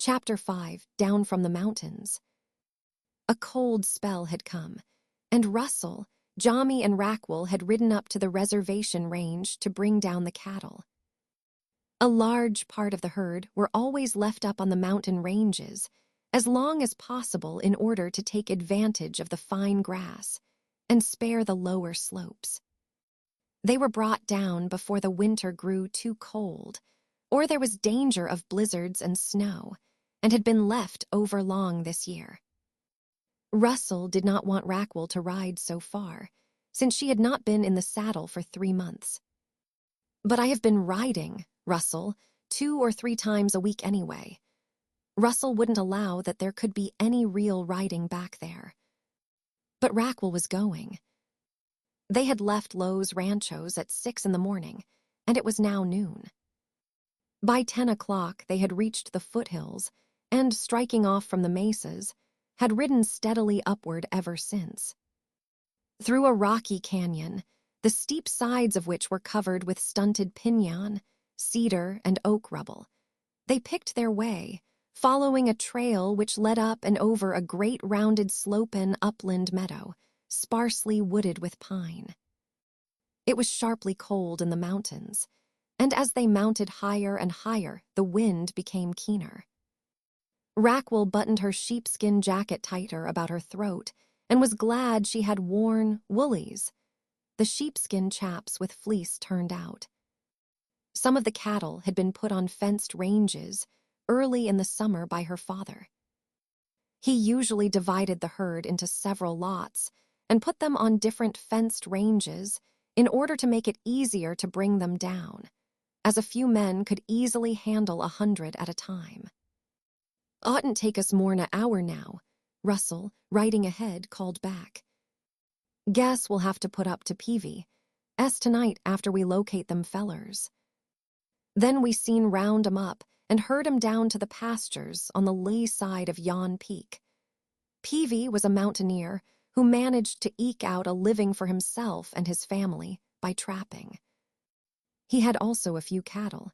Chapter 5, Down from the Mountains. A cold spell had come, and Russell, Jami, and Raquel had ridden up to the reservation range to bring down the cattle. A large part of the herd were always left up on the mountain ranges as long as possible in order to take advantage of the fine grass and spare the lower slopes. They were brought down before the winter grew too cold, or there was danger of blizzards and snow, and had been left overlong this year. Russell did not want Raquel to ride so far, since she had not been in the saddle for 3 months. "But I have been riding, Russell, 2 or 3 times a week anyway." Russell wouldn't allow that there could be any real riding back there. But Raquel was going. They had left Los Ranchos at 6 in the morning, and it was now noon. By 10 o'clock they had reached the foothills and, striking off from the mesas, had ridden steadily upward ever since. Through a rocky canyon, the steep sides of which were covered with stunted piñon, cedar, and oak rubble, they picked their way, following a trail which led up and over a great rounded slope-in upland meadow, sparsely wooded with pine. It was sharply cold in the mountains, and as they mounted higher and higher, the wind became keener. Raquel buttoned her sheepskin jacket tighter about her throat and was glad she had worn woolies, the sheepskin chaps with fleece turned out. Some of the cattle had been put on fenced ranges early in the summer by her father. He usually divided the herd into several lots and put them on different fenced ranges in order to make it easier to bring them down, as a few men could easily handle 100 at a time. "Oughtn't take us more'n an hour now," Russell, riding ahead, called back. "Guess we'll have to put up to Peavy tonight after we locate them fellers. Then we seen round 'em up and herd 'em down to the pastures on the lee side of yon peak." Peavy was a mountaineer who managed to eke out a living for himself and his family by trapping. He had also a few cattle.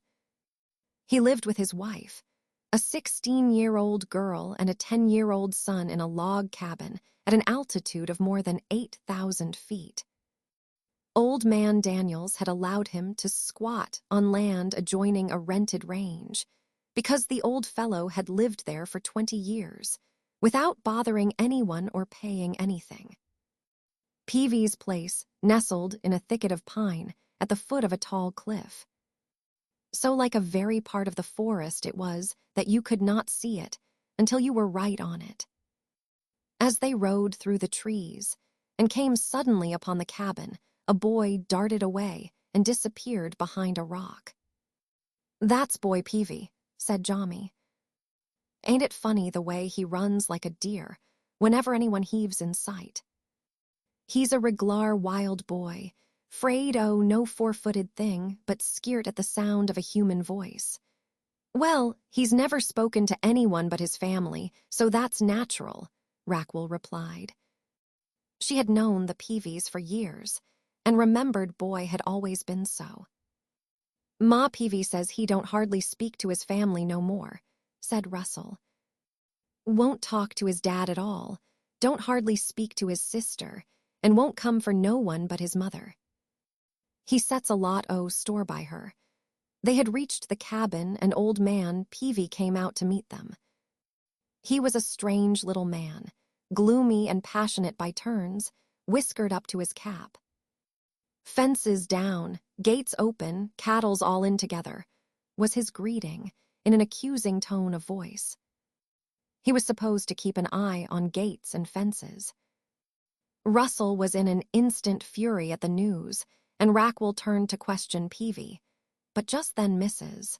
He lived with his wife, a 16-year-old girl, and a 10-year-old son in a log cabin at an altitude of more than 8,000 feet. Old Man Daniels had allowed him to squat on land adjoining a rented range because the old fellow had lived there for 20 years without bothering anyone or paying anything. Peavy's place nestled in a thicket of pine at the foot of a tall cliff. So like a very part of the forest it was that you could not see it until you were right on it. As they rode through the trees and came suddenly upon the cabin, a boy darted away and disappeared behind a rock. "That's Boy Peavy," said Jami. "Ain't it funny the way he runs like a deer whenever anyone heaves in sight? He's a reg'lar wild boy, 'fraid o' no 4-footed thing, but skeert at the sound of a human voice. Well, he's never spoken to anyone but his family, so that's natural," Raquel replied. She had known the Peavys for years and remembered Boy had always been so. "Ma Peavy says he don't hardly speak to his family no more," said Russell. "Won't talk to his dad at all, don't hardly speak to his sister, and won't come for no one but his mother. He sets a lot o' store by her." They had reached the cabin, and Old Man Peavy came out to meet them. He was a strange little man, gloomy and passionate by turns, whiskered up to his cap. "Fences down, gates open, cattle's all in together," was his greeting, in an accusing tone of voice. He was supposed to keep an eye on gates and fences. Russell was in an instant fury at the news, and Raquel turned to question Peavy, but just then Mrs.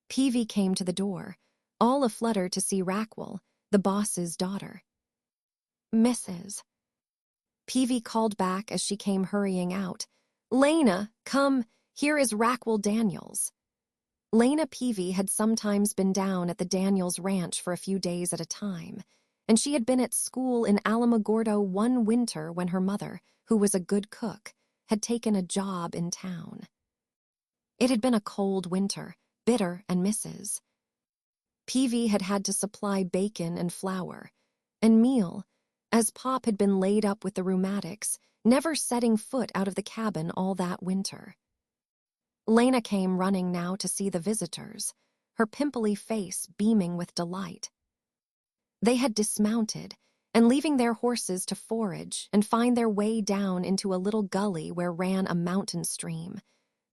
Peavy came to the door, all aflutter to see Raquel, the boss's daughter. "Mrs." Peavy called back as she came hurrying out. "Lena, come, here is Raquel Daniels." Lena Peavy had sometimes been down at the Daniels ranch for a few days at a time, and she had been at school in Alamogordo one winter when her mother, who was a good cook, had taken a job in town. It had been a cold winter, bitter, and Mrs. Peavy had had to supply bacon and flour, and meal, as Pop had been laid up with the rheumatics, never setting foot out of the cabin all that winter. Lena came running now to see the visitors, her pimply face beaming with delight. They had dismounted, and leaving their horses to forage and find their way down into a little gully where ran a mountain stream,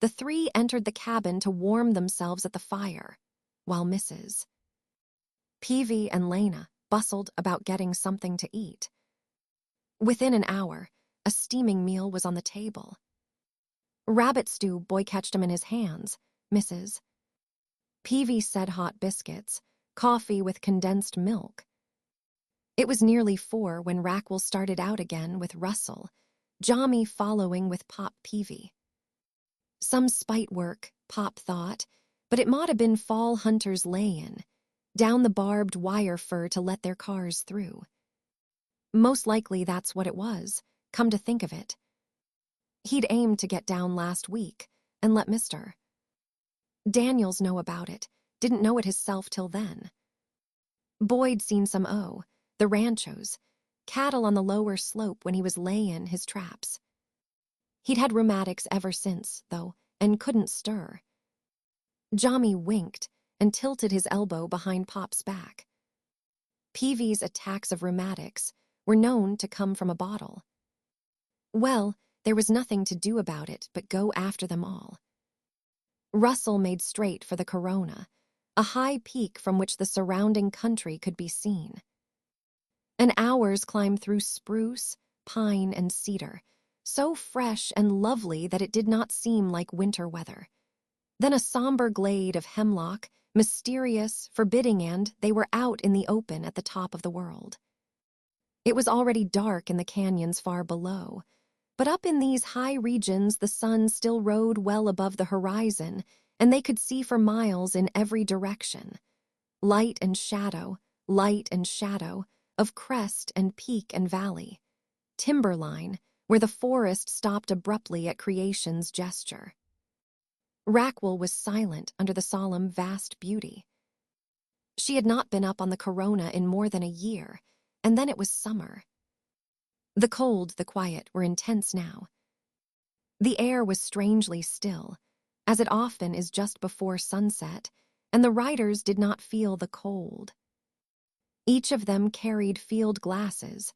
the three entered the cabin to warm themselves at the fire, while Mrs. Peavy and Lena bustled about getting something to eat. Within an hour, a steaming meal was on the table. Rabbit stew boy catched him in his hands, Mrs. Peavy said hot biscuits, coffee with condensed milk. It was nearly 4 when Raquel started out again with Russell, Jommy following with Pop Peavy. Some spite work, Pop thought, but it might have been fall hunters' lay-in, down the barbed wire fur to let their cars through. Most likely that's what it was, come to think of it. He'd aimed to get down last week and let Mr. Daniels know about it, didn't know it hisself till then. Boyd seen some the ranchos, cattle on the lower slope when he was layin' his traps. He'd had rheumatics ever since, though, and couldn't stir. Jommy winked and tilted his elbow behind Pop's back. Peavy's attacks of rheumatics were known to come from a bottle. Well, there was nothing to do about it but go after them all. Russell made straight for the Corona, a high peak from which the surrounding country could be seen. An hour's climb through spruce, pine, and cedar, so fresh and lovely that it did not seem like winter weather. Then a somber glade of hemlock, mysterious, forbidding, and they were out in the open at the top of the world. It was already dark in the canyons far below, but up in these high regions the sun still rode well above the horizon, and they could see for miles in every direction. Light and shadow, of crest and peak and valley. Timberline, where the forest stopped abruptly at creation's gesture. Raquel was silent under the solemn vast beauty. She had not been up on the Corona in more than a year, and then it was summer. The cold, the quiet were intense now. The air was strangely still, as it often is just before sunset, and the riders did not feel the cold. Each of them carried field glasses.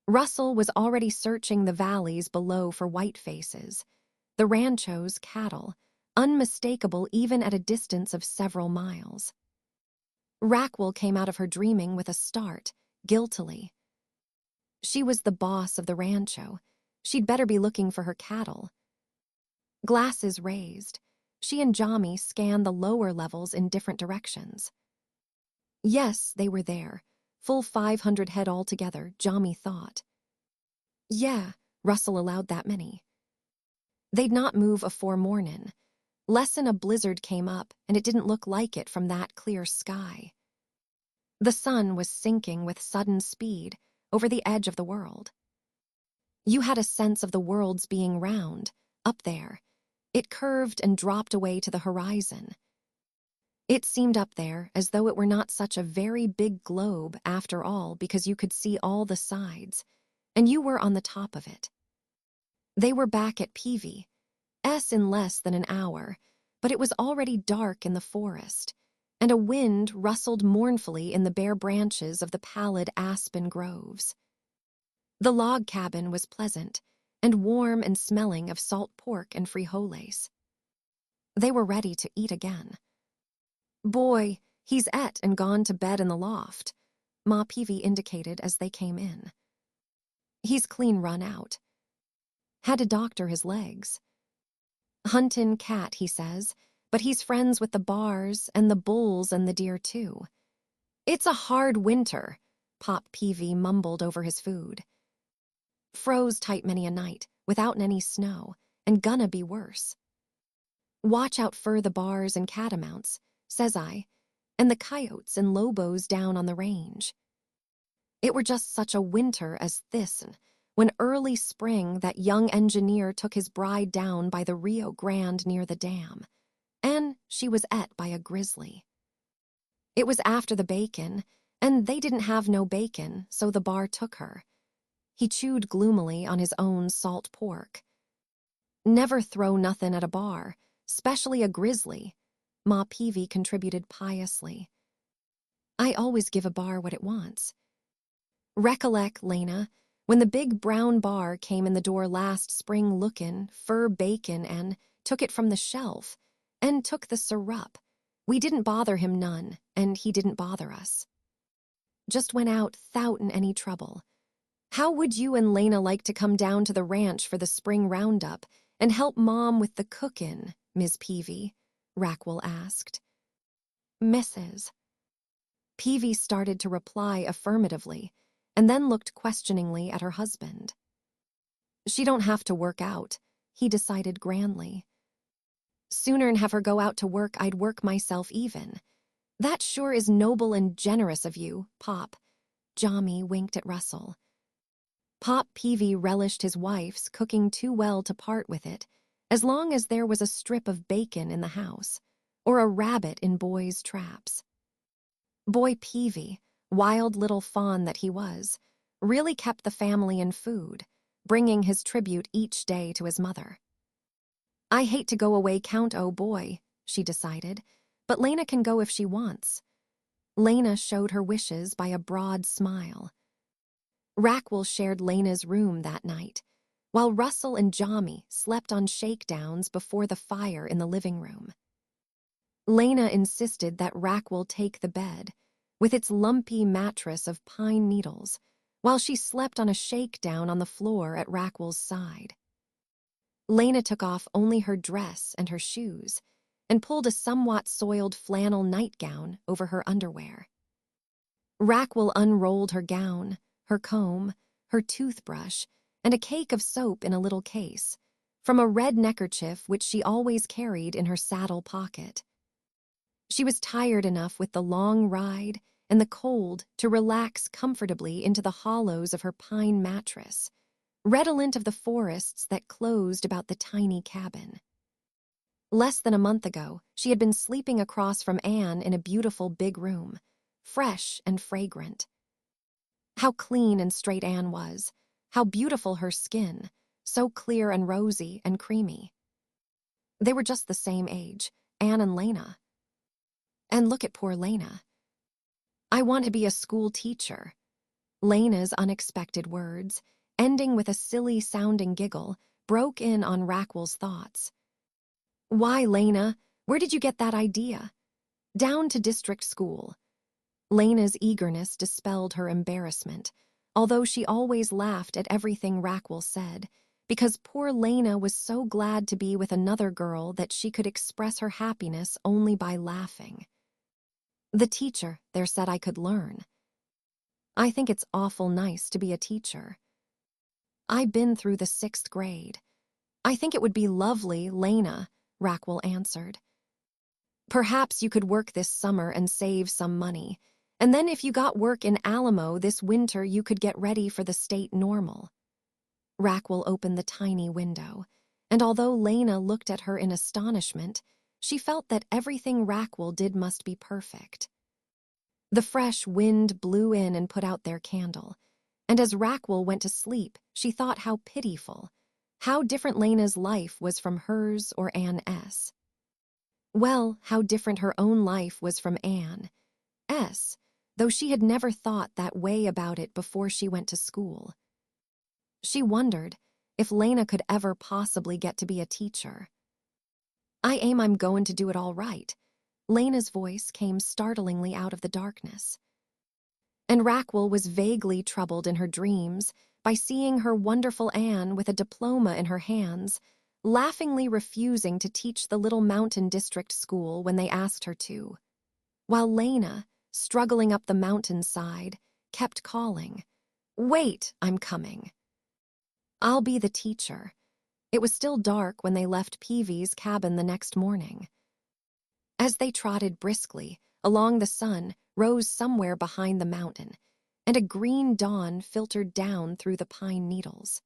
Russell was already searching the valleys below for white faces, the ranchos' cattle, unmistakable even at a distance of several miles. Raquel came out of her dreaming with a start, guiltily. She was the boss of the rancho. She'd better be looking for her cattle. Glasses raised, she and Jommy scanned the lower levels in different directions. Yes, they were there, full 500 head altogether, Jommy thought. Yeah, Russell allowed that many. They'd not move afore mornin'. Lessen a blizzard came up, and it didn't look like it from that clear sky. The sun was sinking with sudden speed over the edge of the world. You had a sense of the world's being round, up there. It curved and dropped away to the horizon. It seemed up there as though it were not such a very big globe after all, because you could see all the sides, and you were on the top of it. They were back at Peavy's in less than an hour, but it was already dark in the forest, and a wind rustled mournfully in the bare branches of the pallid aspen groves. The log cabin was pleasant, and warm and smelling of salt pork and frijoles. They were ready to eat again. Boy, he's et and gone to bed in the loft, Ma Peavy indicated as they came in. He's clean run out. Had to doctor his legs. Huntin' cat, he says, but he's friends with the bars and the bulls and the deer too. It's a hard winter, Pop Peavy mumbled over his food. Froze tight many a night, without any snow, and gonna be worse. Watch out for the bars and catamounts, says I, and the coyotes and lobos down on the range. It were just such a winter as this, when early spring that young engineer took his bride down by the Rio Grande near the dam, and she was et by a grizzly. It was after the bacon, and they didn't have no bacon, so the bar took her. He chewed gloomily on his own salt pork. Never throw nothin' at a bar, specially a grizzly, Ma Peavy contributed piously. I always give a bar what it wants. Recollect, Lena, when the big brown bar came in the door last spring lookin' fur bacon and took it from the shelf, and took the syrup. We didn't bother him none, and he didn't bother us. Just went out thout'n any trouble. How would you and Lena like to come down to the ranch for the spring roundup and help Mom with the cookin', Miss Peavy? Raquel asked. Mrs. Peavy started to reply affirmatively, and then looked questioningly at her husband. She don't have to work out, he decided grandly. Sooner'n have her go out to work, I'd work myself even. That sure is noble and generous of you, Pop. Jommy winked at Russell. Pop Peavy relished his wife's cooking too well to part with it, as long as there was a strip of bacon in the house, or a rabbit in Boy's traps. Boy Peavy, wild little fawn that he was, really kept the family in food, bringing his tribute each day to his mother. I hate to go away count oh boy, she decided, but Lena can go if she wants. Lena showed her wishes by a broad smile. Raquel shared Lena's room that night, while Russell and Jommy slept on shakedowns before the fire in the living room. Lena insisted that Raquel take the bed, with its lumpy mattress of pine needles, while she slept on a shakedown on the floor at Raquel's side. Lena took off only her dress and her shoes, and pulled a somewhat soiled flannel nightgown over her underwear. Raquel unrolled her gown, her comb, her toothbrush, and a cake of soap in a little case, from a red neckerchief which she always carried in her saddle pocket. She was tired enough with the long ride and the cold to relax comfortably into the hollows of her pine mattress, redolent of the forests that closed about the tiny cabin. Less than a month ago, she had been sleeping across from Anne in a beautiful big room, fresh and fragrant. How clean and straight Anne was, how beautiful her skin, so clear and rosy and creamy. They were just the same age, Anne and Lena. And look at poor Lena. I want to be a school teacher. Lena's unexpected words, ending with a silly-sounding giggle, broke in on Raquel's thoughts. Why, Lena, where did you get that idea? Down to district school. Lena's eagerness dispelled her embarrassment, although she always laughed at everything Raquel said, because poor Lena was so glad to be with another girl that she could express her happiness only by laughing. The teacher there said I could learn. I think it's awful nice to be a teacher. I've been through the 6th grade. I think it would be lovely, Lena, Raquel answered. Perhaps you could work this summer and save some money, and then if you got work in Alamo this winter you could get ready for the state normal. Raquel opened the tiny window, and although Lena looked at her in astonishment, she felt that everything Raquel did must be perfect. The fresh wind blew in and put out their candle, and as Raquel went to sleep, she thought how pitiful, how different Lena's life was from hers or Anne S. Well, how different her own life was from Anne S., though she had never thought that way about it before she went to school. She wondered if Lena could ever possibly get to be a teacher. I'm going to do it all right. Lena's voice came startlingly out of the darkness. And Raquel was vaguely troubled in her dreams by seeing her wonderful Anne with a diploma in her hands, laughingly refusing to teach the little mountain district school when they asked her to, while Lena, struggling up the mountainside, kept calling, "Wait, I'm coming. I'll be the teacher." It was still dark when they left Peavy's cabin the next morning. As they trotted briskly, along the sun rose somewhere behind the mountain, and a green dawn filtered down through the pine needles.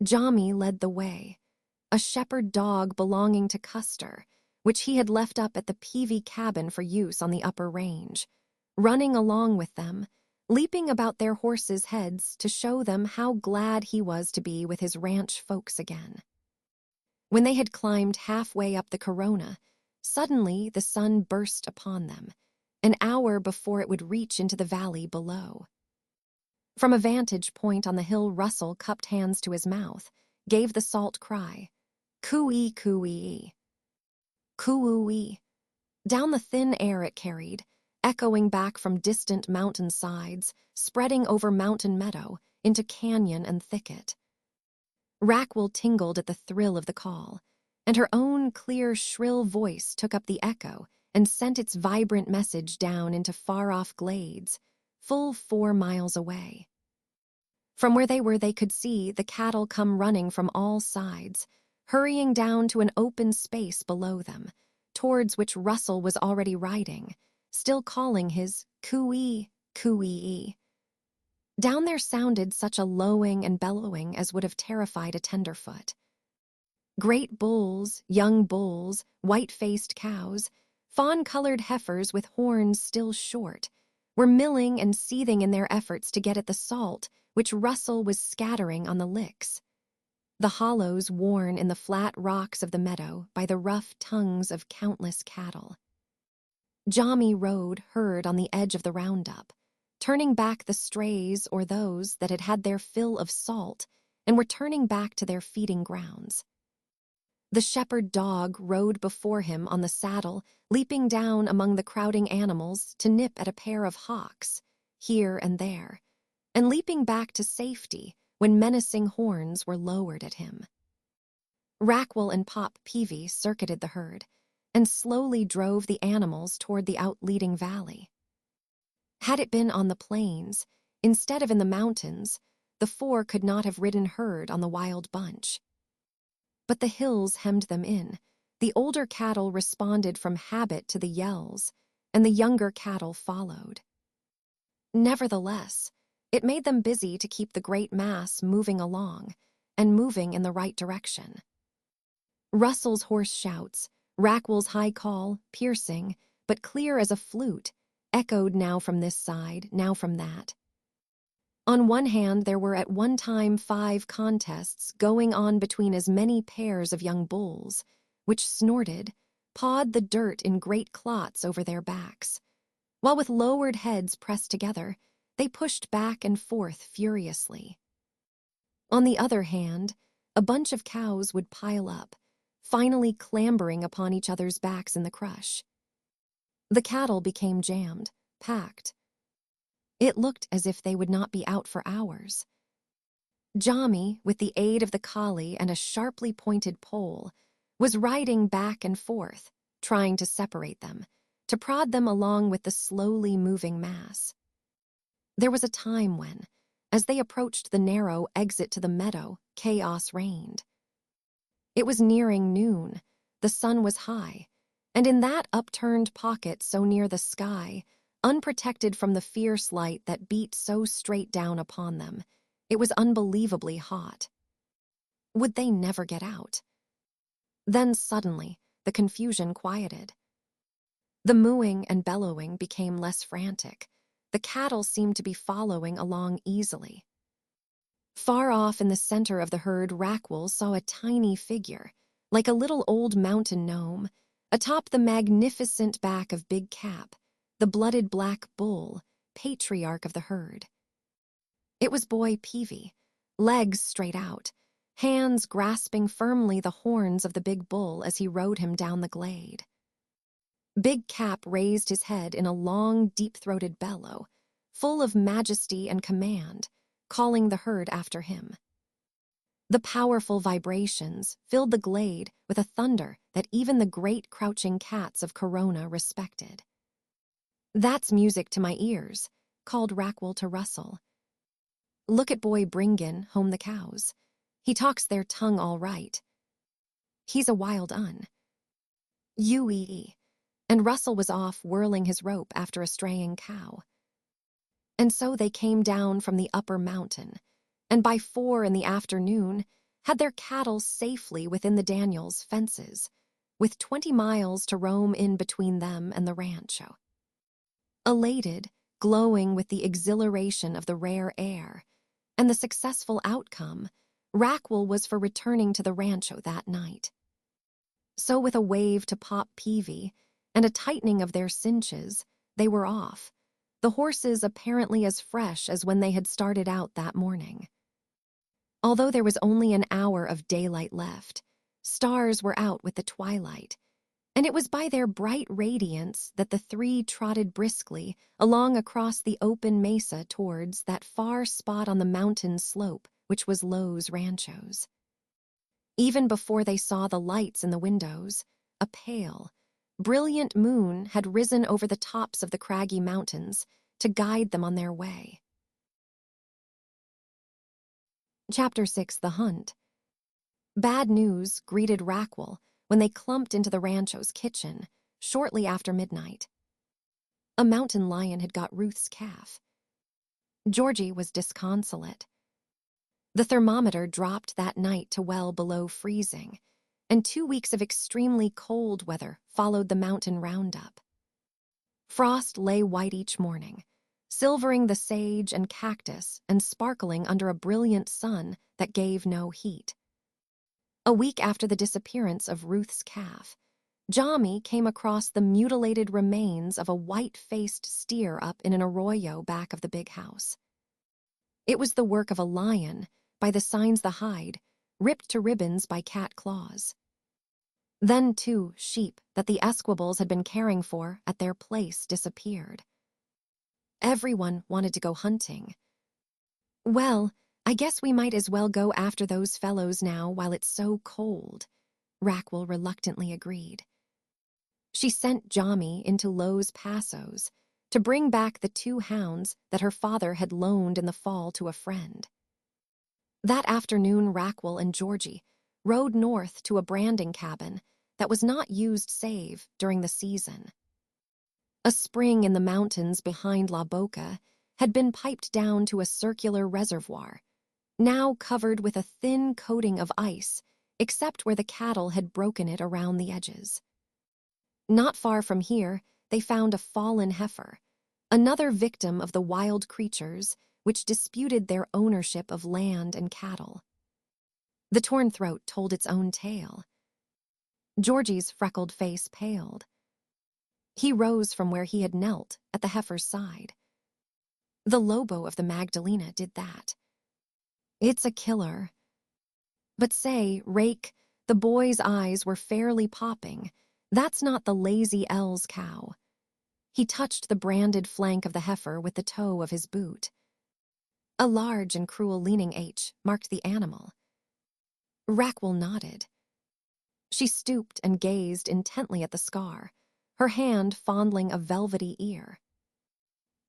Jommy led the way, a shepherd dog belonging to Custer, which he had left up at the Peavy cabin for use on the upper range, running along with them, leaping about their horses' heads to show them how glad he was to be with his ranch folks again. When they had climbed halfway up the Corona, suddenly the sun burst upon them, an hour before it would reach into the valley below. From a vantage point on the hill, Russell cupped hands to his mouth, gave the salt cry, "Coo-ee, coo-ee." Coo-oo-ee. Down the thin air it carried, echoing back from distant mountain sides, spreading over mountain meadow, into canyon and thicket. Raquel tingled at the thrill of the call, and her own clear, shrill voice took up the echo and sent its vibrant message down into far-off glades, full 4 miles away. From where they were, they could see the cattle come running from all sides, hurrying down to an open space below them, towards which Russell was already riding, still calling his coo-ee, coo-ee. Down there sounded such a lowing and bellowing as would have terrified a tenderfoot. Great bulls, young bulls, white-faced cows, fawn-colored heifers with horns still short, were milling and seething in their efforts to get at the salt which Russell was scattering on the licks. The hollows worn in the flat rocks of the meadow by the rough tongues of countless cattle. Jami rode herd on the edge of the roundup, turning back the strays or those that had had their fill of salt and were turning back to their feeding grounds. The shepherd dog rode before him on the saddle, leaping down among the crowding animals to nip at a pair of hawks, here and there, and leaping back to safety when menacing horns were lowered at him. Raquel and Pop Peavy circuited the herd and slowly drove the animals toward the outleading valley. Had it been on the plains, instead of in the mountains, the four could not have ridden herd on the wild bunch. But the hills hemmed them in. The older cattle responded from habit to the yells, and the younger cattle followed. Nevertheless, it made them busy to keep the great mass moving along, and moving in the right direction. Russell's hoarse shouts, Raquel's high call, piercing, but clear as a flute, echoed now from this side, now from that. On one hand, there were at one time 5 contests going on between as many pairs of young bulls, which snorted, pawed the dirt in great clots over their backs, while with lowered heads pressed together, they pushed back and forth furiously. On the other hand, a bunch of cows would pile up, finally clambering upon each other's backs in the crush. The cattle became jammed, packed. It looked as if they would not be out for hours. Jami, with the aid of the collie and a sharply pointed pole, was riding back and forth, trying to separate them, to prod them along with the slowly moving mass. There was a time when, as they approached the narrow exit to the meadow, chaos reigned. It was nearing noon, the sun was high, and in that upturned pocket so near the sky, unprotected from the fierce light that beat so straight down upon them, it was unbelievably hot. Would they never get out? Then suddenly, the confusion quieted. The mooing and bellowing became less frantic. The cattle seemed to be following along easily. Far off in the center of the herd, Raquel saw a tiny figure, like a little old mountain gnome, atop the magnificent back of Big Cap, the blooded black bull, patriarch of the herd. It was Boy Peavy, legs straight out, hands grasping firmly the horns of the big bull as he rode him down the glade. Big Cap raised his head in a long, deep-throated bellow, full of majesty and command, calling the herd after him. The powerful vibrations filled the glade with a thunder that even the great crouching cats of Corona respected. "That's music to my ears," called Raquel to Russell. "Look at Boy bringin' home the cows. He talks their tongue all right. He's a wild un." "U-ee-ee." And Russell was off whirling his rope after a straying cow. And so they came down from the upper mountain, and by 4 in the afternoon had their cattle safely within the Daniels' fences, with 20 miles to roam in between them and the rancho. Elated, glowing with the exhilaration of the rare air and the successful outcome, Raquel was for returning to the rancho that night. So with a wave to Pop Peavy and a tightening of their cinches, they were off, the horses apparently as fresh as when they had started out that morning. Although there was only an hour of daylight left, stars were out with the twilight, and it was by their bright radiance that the three trotted briskly along across the open mesa towards that far spot on the mountain slope which was Lowe's Ranchos. Even before they saw the lights in the windows, a pale, brilliant moon had risen over the tops of the craggy mountains to guide them on their way. Chapter 6: The Hunt. Bad news greeted Raquel when they clumped into the rancho's kitchen shortly after midnight. A mountain lion had got Ruth's calf. Georgie was disconsolate. The thermometer dropped that night to well below freezing, and 2 weeks of extremely cold weather followed the mountain roundup. Frost lay white each morning, silvering the sage and cactus and sparkling under a brilliant sun that gave no heat. A week after the disappearance of Ruth's calf, Jami came across the mutilated remains of a white-faced steer up in an arroyo back of the big house. It was the work of a lion, by the signs the hide, ripped to ribbons by cat claws. Then, too, sheep that the Esquibels had been caring for at their place disappeared. Everyone wanted to go hunting. "Well, I guess we might as well go after those fellows now while it's so cold," Raquel reluctantly agreed. She sent Jami into Los Pasos to bring back the 2 hounds that her father had loaned in the fall to a friend. That afternoon, Raquel and Georgie rode north to a branding cabin that was not used save during the season. A spring in the mountains behind La Boca had been piped down to a circular reservoir, now covered with a thin coating of ice, except where the cattle had broken it around the edges. Not far from here, they found a fallen heifer, another victim of the wild creatures which disputed their ownership of land and cattle. The torn throat told its own tale. Georgie's freckled face paled. He rose from where he had knelt at the heifer's side. The Lobo of the Magdalena did that. It's a killer. But say, Rake, the boy's eyes were fairly popping. That's not the Lazy L's cow. He touched the branded flank of the heifer with the toe of his boot. A large and cruel leaning H marked the animal. Raquel nodded. She stooped and gazed intently at the scar, her hand fondling a velvety ear.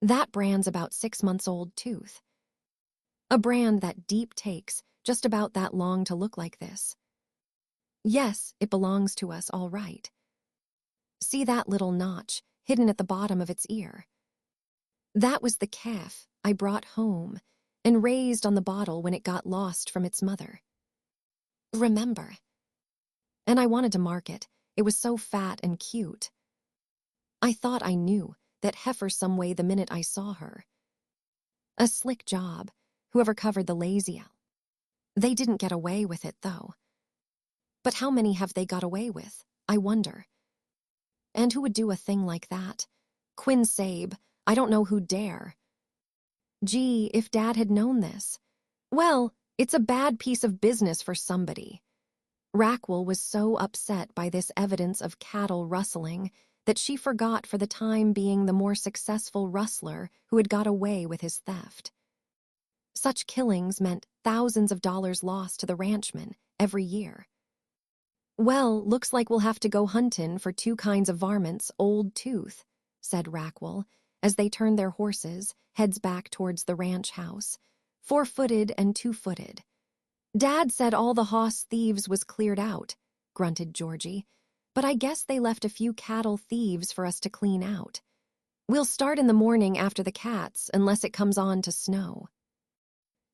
That brand's about 6 months old tooth. A brand that deep takes just about that long to look like this. Yes, it belongs to us all right. See that little notch hidden at the bottom of its ear? That was the calf I brought home and raised on the bottle when it got lost from its mother. Remember? And I wanted to mark it. It was so fat and cute. I thought I knew that heifer some way the minute I saw her. A slick job, whoever covered the Lazy L. They didn't get away with it, though. But how many have they got away with, I wonder? And who would do a thing like that? Quinn Sabe, I don't know who'd dare. Gee, if Dad had known this. Well, it's a bad piece of business for somebody. Raquel was so upset by this evidence of cattle rustling that she forgot for the time being the more successful rustler who had got away with his theft. Such killings meant thousands of dollars lost to the ranchmen every year. Well, looks like we'll have to go huntin' for 2 kinds of varmints, old tooth, said Raquel, as they turned their horses, heads back towards the ranch house, 4-footed and 2-footed. Dad said all the hoss thieves was cleared out, grunted Georgie, but I guess they left a few cattle thieves for us to clean out. We'll start in the morning after the cats, unless it comes on to snow.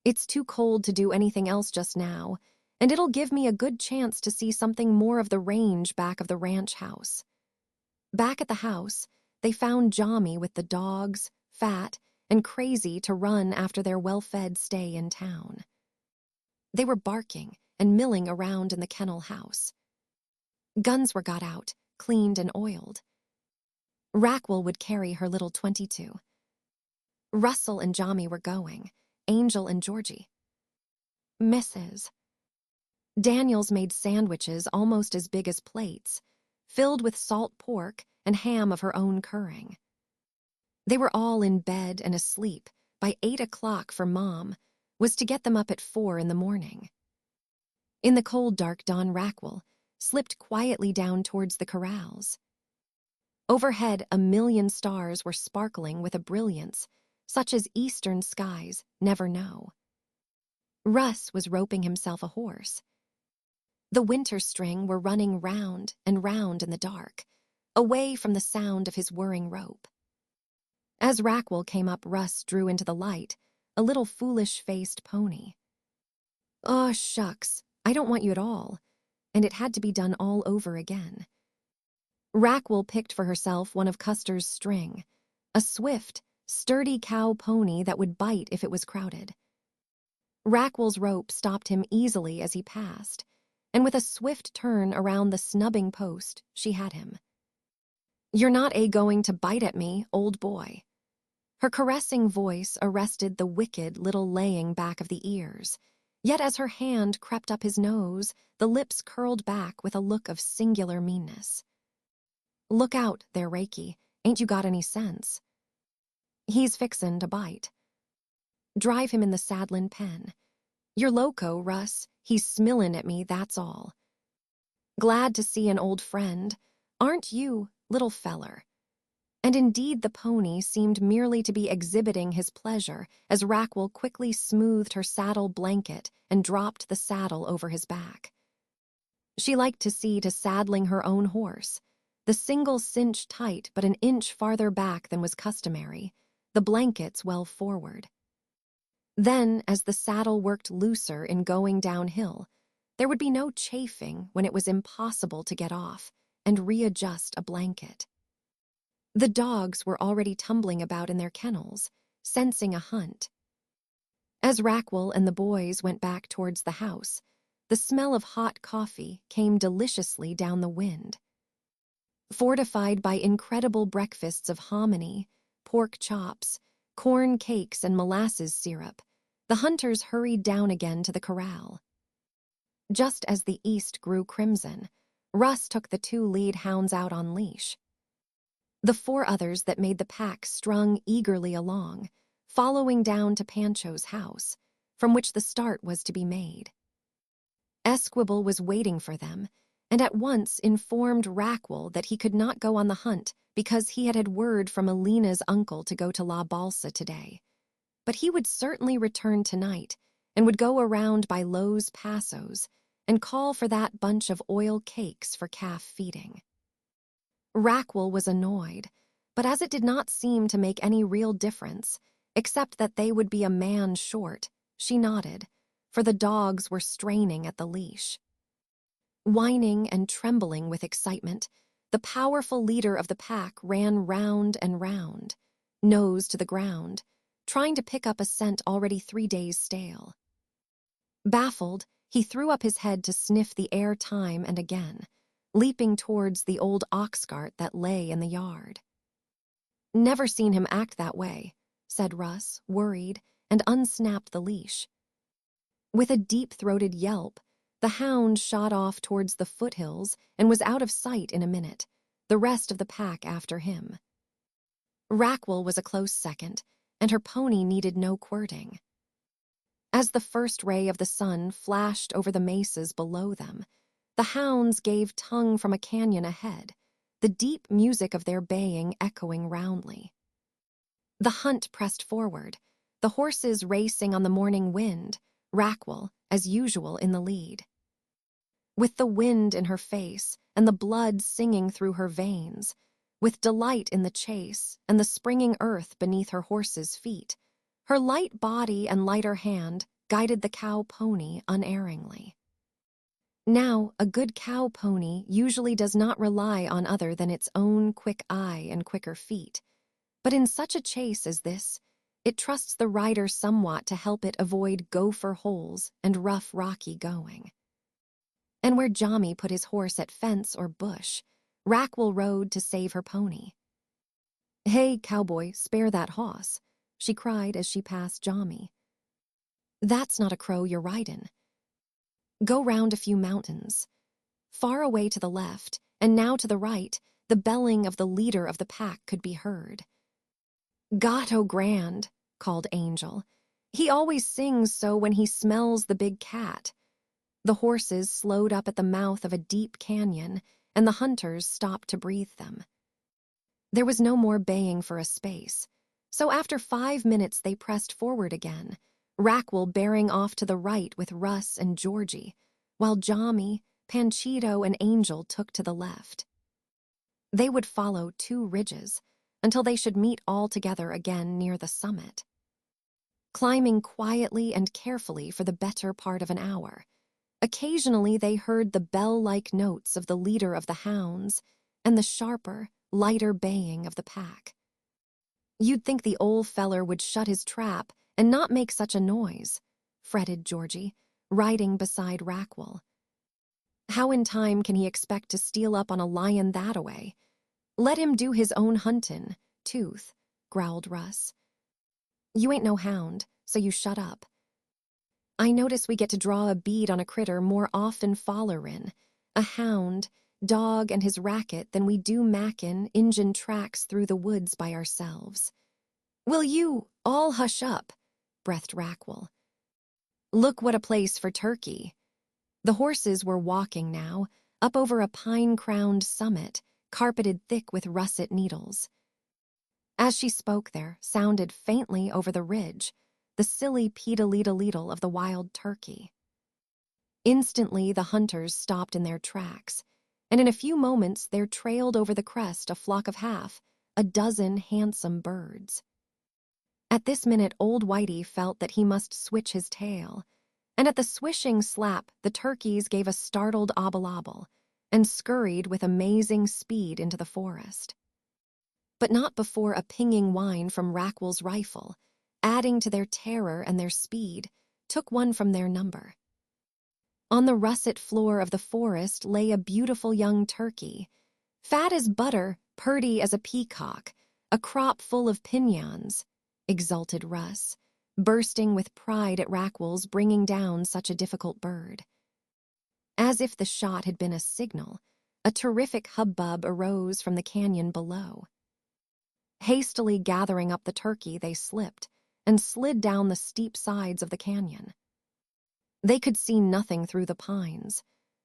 It's too cold to do anything else just now, and it'll give me a good chance to see something more of the range back of the ranch house. Back at the house, they found Jami with the dogs, fat and crazy to run after their well-fed stay in town. They were barking and milling around in the kennel house. Guns were got out, cleaned and oiled. Raquel would carry her little 22. Russell and Jami were going, Angel and Georgie. Mrs. Daniels made sandwiches almost as big as plates, filled with salt pork and ham of her own curing. They were all in bed and asleep by 8 o'clock, for Mom was to get them up at 4 in the morning. In the cold dark dawn, Raquel slipped quietly down towards the corrals. Overhead, a million stars were sparkling with a brilliance such as eastern skies never know. Russ was roping himself a horse. The winter string were running round and round in the dark, away from the sound of his whirring rope. As Raquel came up, Russ drew into the light a little foolish-faced pony. "Oh, shucks, I don't want you at all," and it had to be done all over again. Raquel picked for herself one of Custer's string, a swift, sturdy cow pony that would bite if it was crowded. Raquel's rope stopped him easily as he passed, and with a swift turn around the snubbing post, she had him. "You're not going to bite at me, old boy." Her caressing voice arrested the wicked little laying back of the ears, yet as her hand crept up his nose, the lips curled back with a look of singular meanness. "Look out there, Reiki, ain't you got any sense? He's fixin' to bite. Drive him in the saddlin' pen. You're loco, Russ, he's smillin' at me, that's all. Glad to see an old friend, aren't you, little feller?" And indeed the pony seemed merely to be exhibiting his pleasure as Raquel quickly smoothed her saddle blanket and dropped the saddle over his back. She liked to see to saddling her own horse, the single cinch tight but an inch farther back than was customary, the blankets well forward. Then, as the saddle worked looser in going downhill, there would be no chafing when it was impossible to get off and readjust a blanket. The dogs were already tumbling about in their kennels, sensing a hunt. As Raquel and the boys went back towards the house, the smell of hot coffee came deliciously down the wind. Fortified by incredible breakfasts of hominy, pork chops, corn cakes, and molasses syrup, the hunters hurried down again to the corral. Just as the east grew crimson, Russ took the 2 lead hounds out on leash. The 4 others that made the pack strung eagerly along, following down to Pancho's house, from which the start was to be made. Esquibel was waiting for them, and at once informed Raquel that he could not go on the hunt because he had word from Alina's uncle to go to La Balsa today. But he would certainly return tonight and would go around by Los Pasos and call for that bunch of oil cakes for calf feeding. Raquel was annoyed, but as it did not seem to make any real difference, except that they would be a man short, she nodded, for the dogs were straining at the leash. Whining and trembling with excitement, the powerful leader of the pack ran round and round, nose to the ground, trying to pick up a scent already 3 days stale. Baffled, he threw up his head to sniff the air time and again, leaping towards the old ox cart that lay in the yard. "Never seen him act that way," said Russ, worried, and unsnapped the leash. With a deep-throated yelp, the hound shot off towards the foothills and was out of sight in a minute, the rest of the pack after him. Raquel was a close second, and her pony needed no quirting. As the first ray of the sun flashed over the mesas below them, the hounds gave tongue from a canyon ahead, the deep music of their baying echoing roundly. The hunt pressed forward, the horses racing on the morning wind, Raquel, as usual, in the lead. With the wind in her face and the blood singing through her veins, with delight in the chase and the springing earth beneath her horse's feet, her light body and lighter hand guided the cow pony unerringly. Now, a good cow pony usually does not rely on other than its own quick eye and quicker feet. But in such a chase as this, it trusts the rider somewhat to help it avoid gopher holes and rough, rocky going. And where Jami put his horse at fence or bush, Raquel rode to save her pony. "Hey, cowboy, spare that hoss," she cried as she passed Jami. "That's not a crow you're ridin'. Go round a few mountains." Far away to the left, and now to the right, the belling of the leader of the pack could be heard. "Gato Grand," called Angel. "He always sings so when he smells the big cat." The horses slowed up at the mouth of a deep canyon, and the hunters stopped to breathe them. There was no more baying for a space, so after 5 minutes they pressed forward again, Raquel bearing off to the right with Russ and Georgie, while Jami, Panchito, and Angel took to the left. They would follow 2 ridges until they should meet all together again near the summit. Climbing quietly and carefully for the better part of an hour, occasionally they heard the bell-like notes of the leader of the hounds and the sharper, lighter baying of the pack. "You'd think the old feller would shut his trap and not make such a noise," fretted Georgie, riding beside Raquel. "How in time can he expect to steal up on a lion that-a-way? Let him do his own huntin', Tooth," growled Russ. "You ain't no hound, so you shut up. I notice we get to draw a bead on a critter more often follerin', a hound, dog, and his racket than we do mackin' Injun tracks through the woods by ourselves." "Will you all hush up?" breathed Raquel. "Look what a place for turkey." The horses were walking now, up over a pine-crowned summit, carpeted thick with russet needles. As she spoke there sounded faintly over the ridge the silly peedle-leedle of the wild turkey. Instantly the hunters stopped in their tracks, and in a few moments there trailed over the crest a flock of a dozen handsome birds. At this minute old Whitey felt that he must switch his tail, and at the swishing slap the turkeys gave a startled obble-obble and scurried with amazing speed into the forest. But not before a pinging whine from Raquel's rifle, adding to their terror and their speed, took one from their number. On the russet floor of the forest lay a beautiful young turkey, fat as butter, purty as a peacock, a crop full of pinions, exulted Russ, bursting with pride at Raquel's bringing down such a difficult bird. As if the shot had been a signal, a terrific hubbub arose from the canyon below. Hastily gathering up the turkey, they slipped and slid down the steep sides of the canyon. They could see nothing through the pines,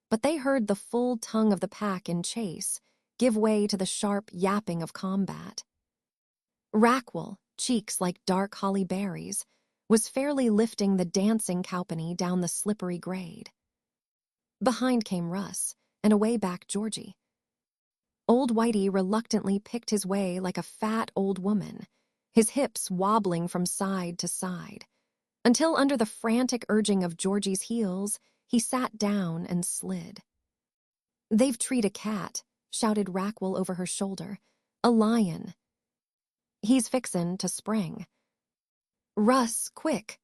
but they heard the full tongue of the pack in chase give way to the sharp yapping of combat. Raquel, cheeks like dark holly berries, was fairly lifting the dancing cowpony down the slippery grade. Behind came Russ, and away back Georgie. Old Whitey reluctantly picked his way like a fat old woman, his hips wobbling from side to side, until under the frantic urging of Georgie's heels, he sat down and slid. "They've treed a cat," shouted Raquel over her shoulder. "A lion. He's fixin' to spring." "Russ, quick!"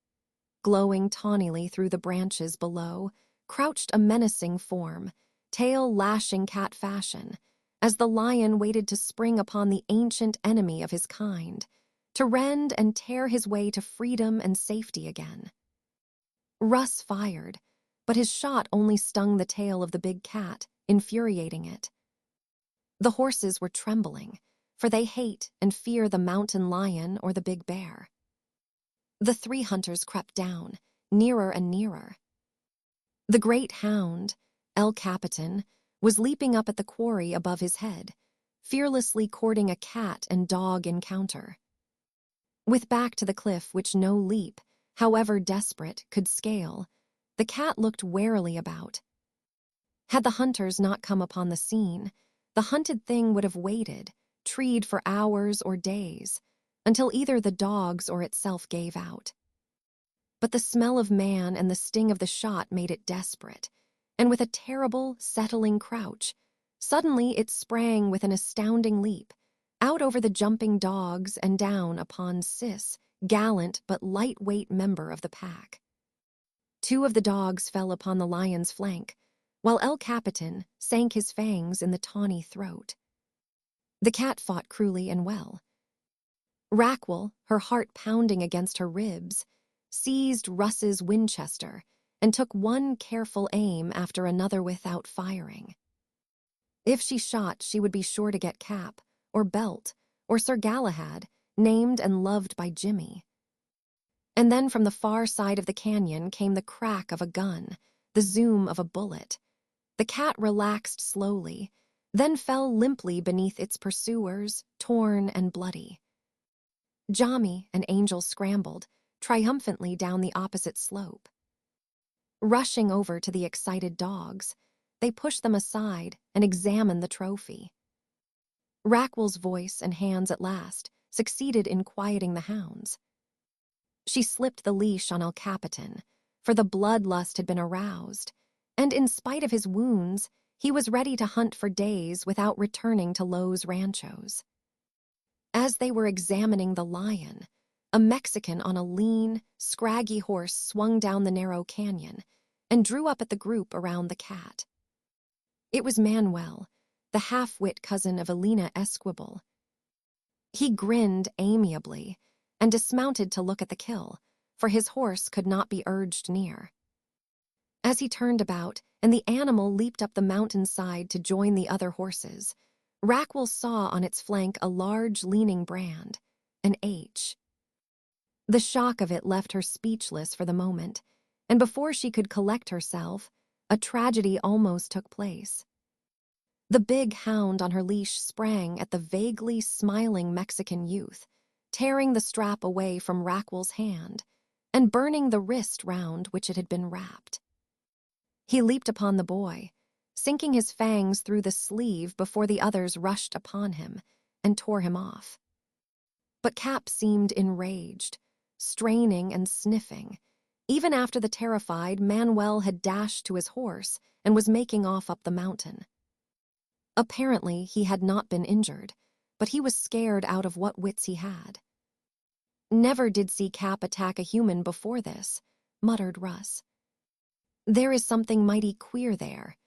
Glowing tawnily through the branches below, crouched a menacing form, tail lashing cat fashion, as the lion waited to spring upon the ancient enemy of his kind, to rend and tear his way to freedom and safety again. Russ fired, but his shot only stung the tail of the big cat, infuriating it. The horses were trembling, for they hate and fear the mountain lion or the big bear. The 3 hunters crept down, nearer and nearer. The great hound, El Capitan, was leaping up at the quarry above his head, fearlessly courting a cat and dog encounter. With back to the cliff which no leap, however desperate, could scale, the cat looked warily about. Had the hunters not come upon the scene, the hunted thing would have waited, treed for hours or days, until either the dogs or itself gave out. But the smell of man and the sting of the shot made it desperate, and with a terrible, settling crouch, suddenly it sprang with an astounding leap, out over the jumping dogs and down upon Sis, gallant but lightweight member of the pack. Two of the dogs fell upon the lion's flank, while El Capitan sank his fangs in the tawny throat. The cat fought cruelly and well. Raquel, her heart pounding against her ribs, seized Russ's Winchester and took one careful aim after another without firing. If she shot, she would be sure to get Cap, or Belt, or Sir Galahad, named and loved by Jimmy. And then from the far side of the canyon came the crack of a gun, the zoom of a bullet. The cat relaxed slowly, then fell limply beneath its pursuers, torn and bloody. Jami and Angel scrambled, triumphantly down the opposite slope. Rushing over to the excited dogs, they pushed them aside and examined the trophy. Raquel's voice and hands at last succeeded in quieting the hounds. She slipped the leash on El Capitan, for the bloodlust had been aroused, and in spite of his wounds, he was ready to hunt for days without returning to Los Ranchos. As they were examining the lion, a Mexican on a lean, scraggy horse swung down the narrow canyon and drew up at the group around the cat. It was Manuel, the half-wit cousin of Elena Esquivel. He grinned amiably and dismounted to look at the kill, for his horse could not be urged near. As he turned about and the animal leaped up the mountainside to join the other horses, Raquel saw on its flank a large leaning brand, an H. The shock of it left her speechless for the moment, and before she could collect herself, a tragedy almost took place. The big hound on her leash sprang at the vaguely smiling Mexican youth, tearing the strap away from Raquel's hand and burning the wrist round which it had been wrapped. He leaped upon the boy, sinking his fangs through the sleeve before the others rushed upon him and tore him off. But Cap seemed enraged, straining and sniffing, even after the terrified Manuel had dashed to his horse and was making off up the mountain. Apparently, he had not been injured, but he was scared out of what wits he had. "Never did see Cap attack a human before this," muttered Russ. "There is something mighty queer there.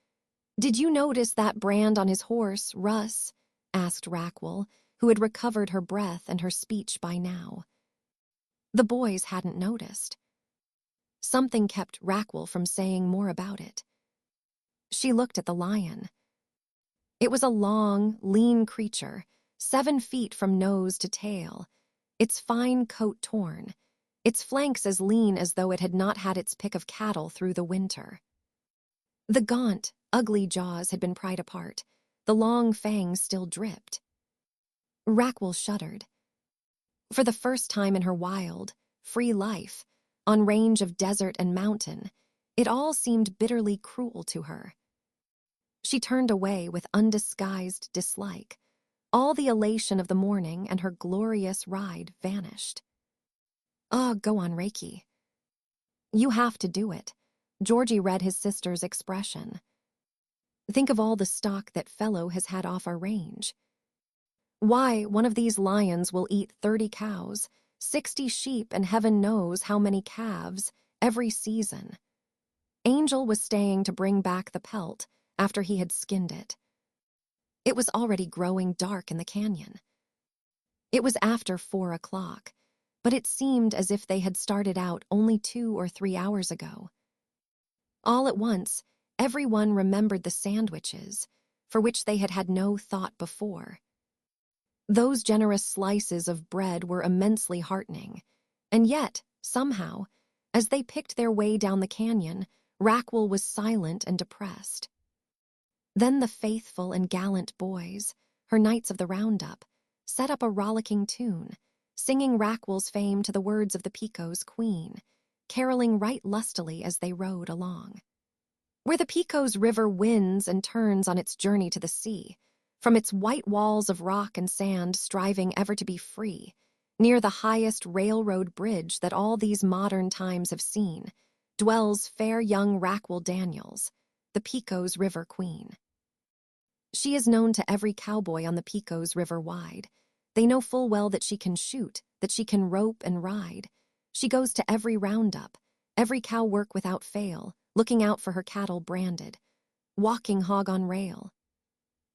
Did you notice that brand on his horse, Russ?" asked Raquel, who had recovered her breath and her speech by now. The boys hadn't noticed. Something kept Raquel from saying more about it. She looked at the lion. It was a long, lean creature, 7 feet from nose to tail, its fine coat torn, its flanks as lean as though it had not had its pick of cattle through the winter. The gaunt, ugly jaws had been pried apart, the long fangs still dripped. Raquel shuddered. For the first time in her wild, free life, on range of desert and mountain, it all seemed bitterly cruel to her. She turned away with undisguised dislike. All the elation of the morning and her glorious ride vanished. "Oh, go on, Reiki. You have to do it." Georgie read his sister's expression. "Think of all the stock that fellow has had off our range. Why, one of these lions will eat 30 cows, 60 sheep, and heaven knows how many calves every season." Angel was staying to bring back the pelt after he had skinned it. It was already growing dark in the canyon. It was after 4 o'clock, but it seemed as if they had started out only 2 or 3 hours ago. All at once, everyone remembered the sandwiches, for which they had had no thought before. Those generous slices of bread were immensely heartening, and yet, somehow, as they picked their way down the canyon, Raquel was silent and depressed. Then the faithful and gallant boys, her Knights of the Roundup, set up a rollicking tune, singing Raquel's fame to the words of the Picos' queen, caroling right lustily as they rode along. Where the Picos River winds and turns on its journey to the sea, from its white walls of rock and sand striving ever to be free, near the highest railroad bridge that all these modern times have seen, dwells fair young Raquel Daniels, the Pecos River Queen. She is known to every cowboy on the Pecos River wide. They know full well that she can shoot, that she can rope and ride. She goes to every roundup, every cow work without fail, looking out for her cattle branded, walking hog on rail.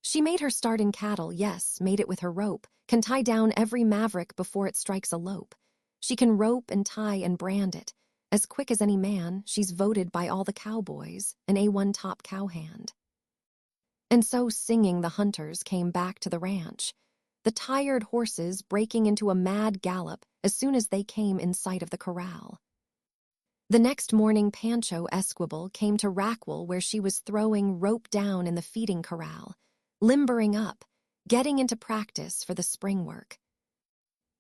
She made her start in cattle, yes, made it with her rope, can tie down every maverick before it strikes a lope. She can rope and tie and brand it. As quick as any man, she's voted by all the cowboys an A1 top cowhand. And so singing the hunters came back to the ranch, the tired horses breaking into a mad gallop as soon as they came in sight of the corral. The next morning Pancho Esquivel came to Raquel where she was throwing rope down in the feeding corral, limbering up, getting into practice for the spring work.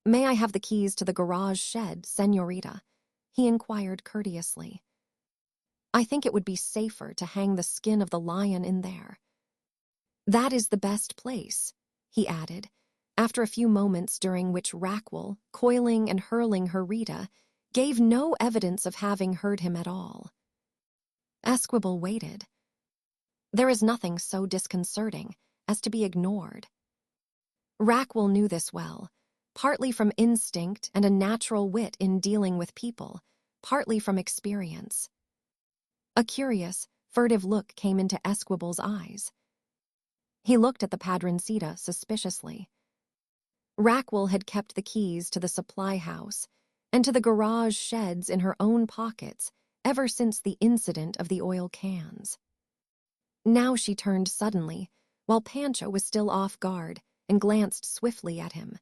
"May I have the keys to the garage shed, señorita?" he inquired courteously. "I think it would be safer to hang the skin of the lion in there." "That is the best place," he added, after a few moments during which Raquel, coiling and hurling her Rita, gave no evidence of having heard him at all. Esquivel waited. There is nothing so disconcerting as to be ignored. Raquel knew this well, partly from instinct and a natural wit in dealing with people, partly from experience. A curious, furtive look came into Esquivel's eyes. He looked at the padroncita suspiciously. Raquel had kept the keys to the supply house and to the garage sheds in her own pockets ever since the incident of the oil cans. Now she turned suddenly, while Pancho was still off guard, and glanced swiftly at him.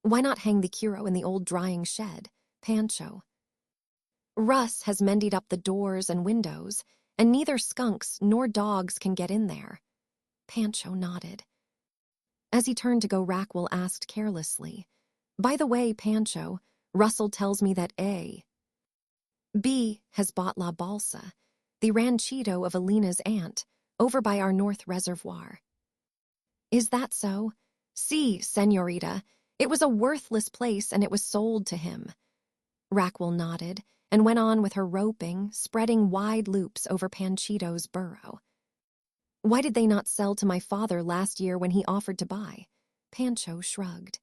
"Why not hang the Curo in the old drying shed, Pancho? Russ has mended up the doors and windows, and neither skunks nor dogs can get in there." Pancho nodded. As he turned to go, Raquel asked carelessly, "By the way, Pancho, Russell tells me that B has bought La Balsa, the ranchito of Alina's aunt, over by our North Reservoir." "Is that so?" "Si, señorita. It was a worthless place and it was sold to him." Raquel nodded and went on with her roping, spreading wide loops over Panchito's burrow. "Why did they not sell to my father last year when he offered to buy?" Pancho shrugged.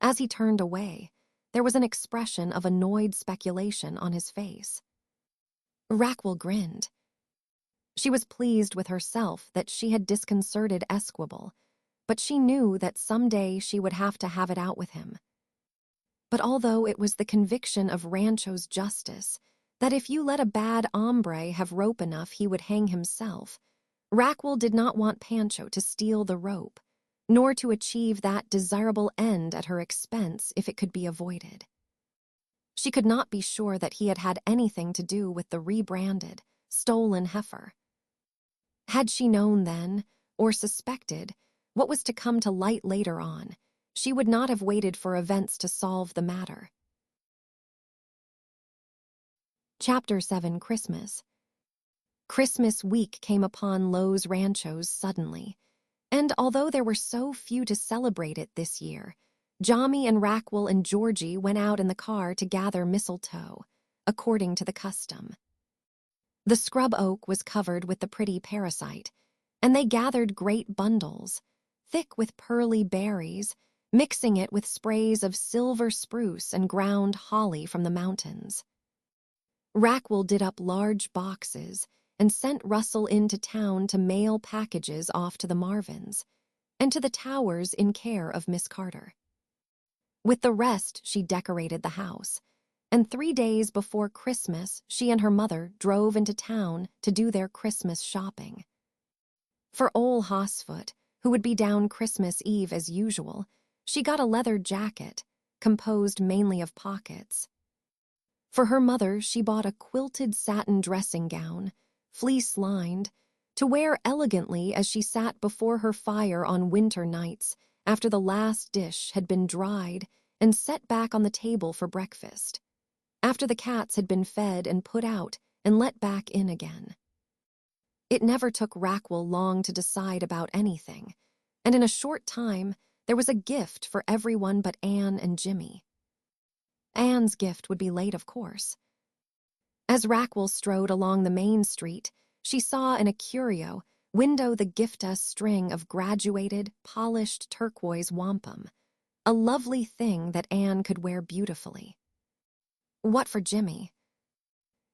As he turned away, there was an expression of annoyed speculation on his face. Raquel grinned. She was pleased with herself that she had disconcerted Esquivel, but she knew that someday she would have to have it out with him. But although it was the conviction of Rancho's justice that if you let a bad hombre have rope enough he would hang himself, Raquel did not want Pancho to steal the rope, nor to achieve that desirable end at her expense if it could be avoided. She could not be sure that he had had anything to do with the rebranded, stolen heifer. Had she known then, or suspected, what was to come to light later on, she would not have waited for events to solve the matter. Chapter 7, Christmas. Christmas week came upon Los Ranchos suddenly, and although there were so few to celebrate it this year, Jami and Raquel and Georgie went out in the car to gather mistletoe, according to the custom. The scrub oak was covered with the pretty parasite, and they gathered great bundles, thick with pearly berries, mixing it with sprays of silver spruce and ground holly from the mountains. Raquel did up large boxes and sent Russell into town to mail packages off to the Marvins and to the Towers in care of Miss Carter. With the rest, she decorated the house, and 3 days before Christmas, she and her mother drove into town to do their Christmas shopping. For Ole Hossfoot, who would be down Christmas Eve as usual, she got a leather jacket, composed mainly of pockets. For her mother, she bought a quilted satin dressing gown, fleece-lined, to wear elegantly as she sat before her fire on winter nights after the last dish had been dried and set back on the table for breakfast, after the cats had been fed and put out and let back in again. It never took Raquel long to decide about anything, and in a short time there was a gift for everyone but Anne and Jimmy. Anne's gift would be late, of course. As Raquel strode along the main street, She saw in a curio window the gifta string of graduated, polished turquoise wampum, a lovely thing that Anne could wear beautifully. What for Jimmy?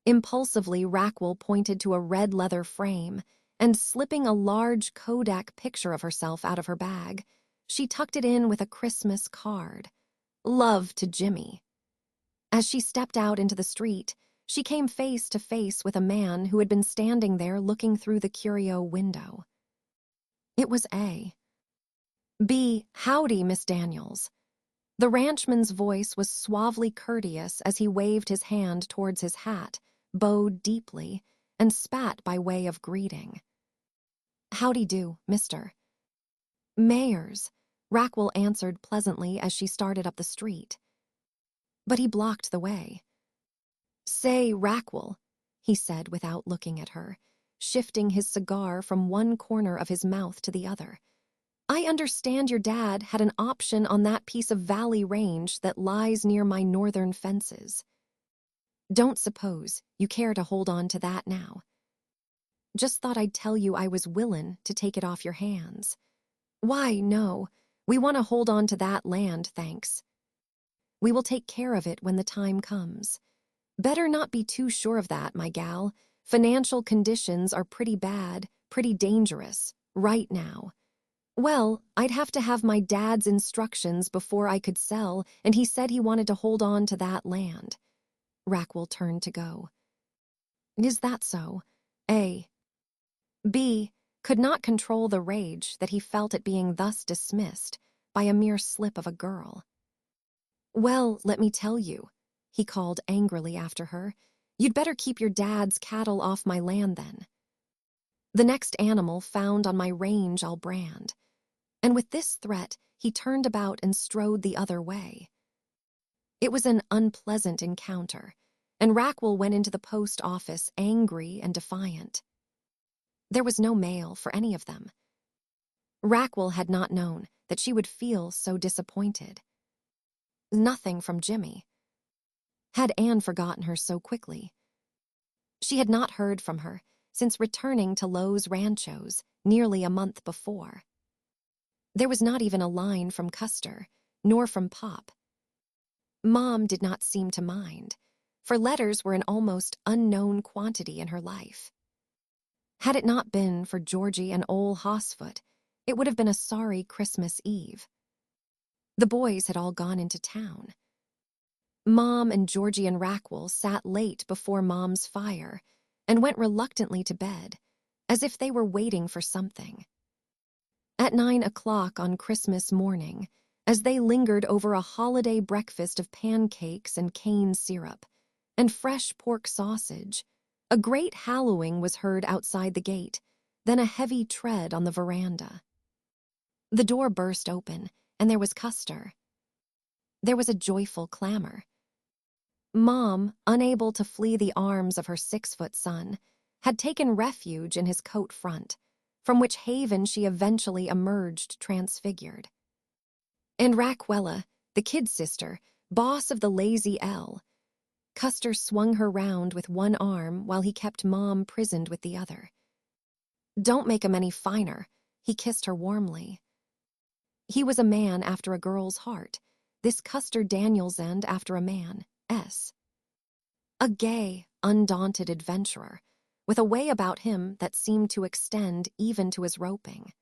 Impulsively, Raquel pointed to a red leather frame, and slipping a large Kodak picture of herself out of her bag, she tucked it in with a Christmas card. Love to Jimmy. As she stepped out into the street, she came face to face with a man who had been standing there looking through the curio window. It was A. B. Howdy, Miss Daniels. The ranchman's voice was suavely courteous as he waved his hand towards his hat, bowed deeply, and spat by way of greeting. Howdy do, mister. Mayors, Raquel answered pleasantly as she started up the street. But he blocked the way. Say, Raquel, he said without looking at her, shifting his cigar from one corner of his mouth to the other. I understand your dad had an option on that piece of valley range that lies near my northern fences. Don't suppose you care to hold on to that now. Just thought I'd tell you I was willin' to take it off your hands. Why, no, we want to hold on to that land, thanks. We will take care of it when the time comes. Better not be too sure of that, my gal. Financial conditions are pretty bad, pretty dangerous, right now. Well, I'd have to have my dad's instructions before I could sell, and he said he wanted to hold on to that land. Raquel turned to go. Is that so? A. B. Could not control the rage that he felt at being thus dismissed by a mere slip of a girl. Well, let me tell you, he called angrily after her, you'd better keep your dad's cattle off my land then. The next animal found on my range I'll brand. And with this threat, he turned about and strode the other way. It was an unpleasant encounter, and Raquel went into the post office angry and defiant. There was no mail for any of them. Raquel had not known that she would feel so disappointed. Nothing from Jimmy. Had Anne forgotten her so quickly? She had not heard from her since returning to Los Ranchos nearly a month before. There was not even a line from Custer, nor from Pop. Mom did not seem to mind, for letters were an almost unknown quantity in her life. Had it not been for Georgie and Ole Hossfoot, it would have been a sorry Christmas Eve. The boys had all gone into town. Mom and Georgie and Raquel sat late before Mom's fire and went reluctantly to bed, as if they were waiting for something. At 9 o'clock on Christmas morning, as they lingered over a holiday breakfast of pancakes and cane syrup and fresh pork sausage, a great hallooing was heard outside the gate, then a heavy tread on the veranda. The door burst open, and there was Custer. There was a joyful clamor. Mom, unable to flee the arms of her 6-foot son, had taken refuge in his coat front, from which haven she eventually emerged transfigured. And Raquella, the kid sister, boss of the Lazy L, Custer swung her round with one arm while he kept Mom prisoned with the other. Don't make him any finer, he kissed her warmly. He was a man after a girl's heart, this Custer Danielsend after a man, S. A gay, undaunted adventurer, with a way about him that seemed to extend even to his roping.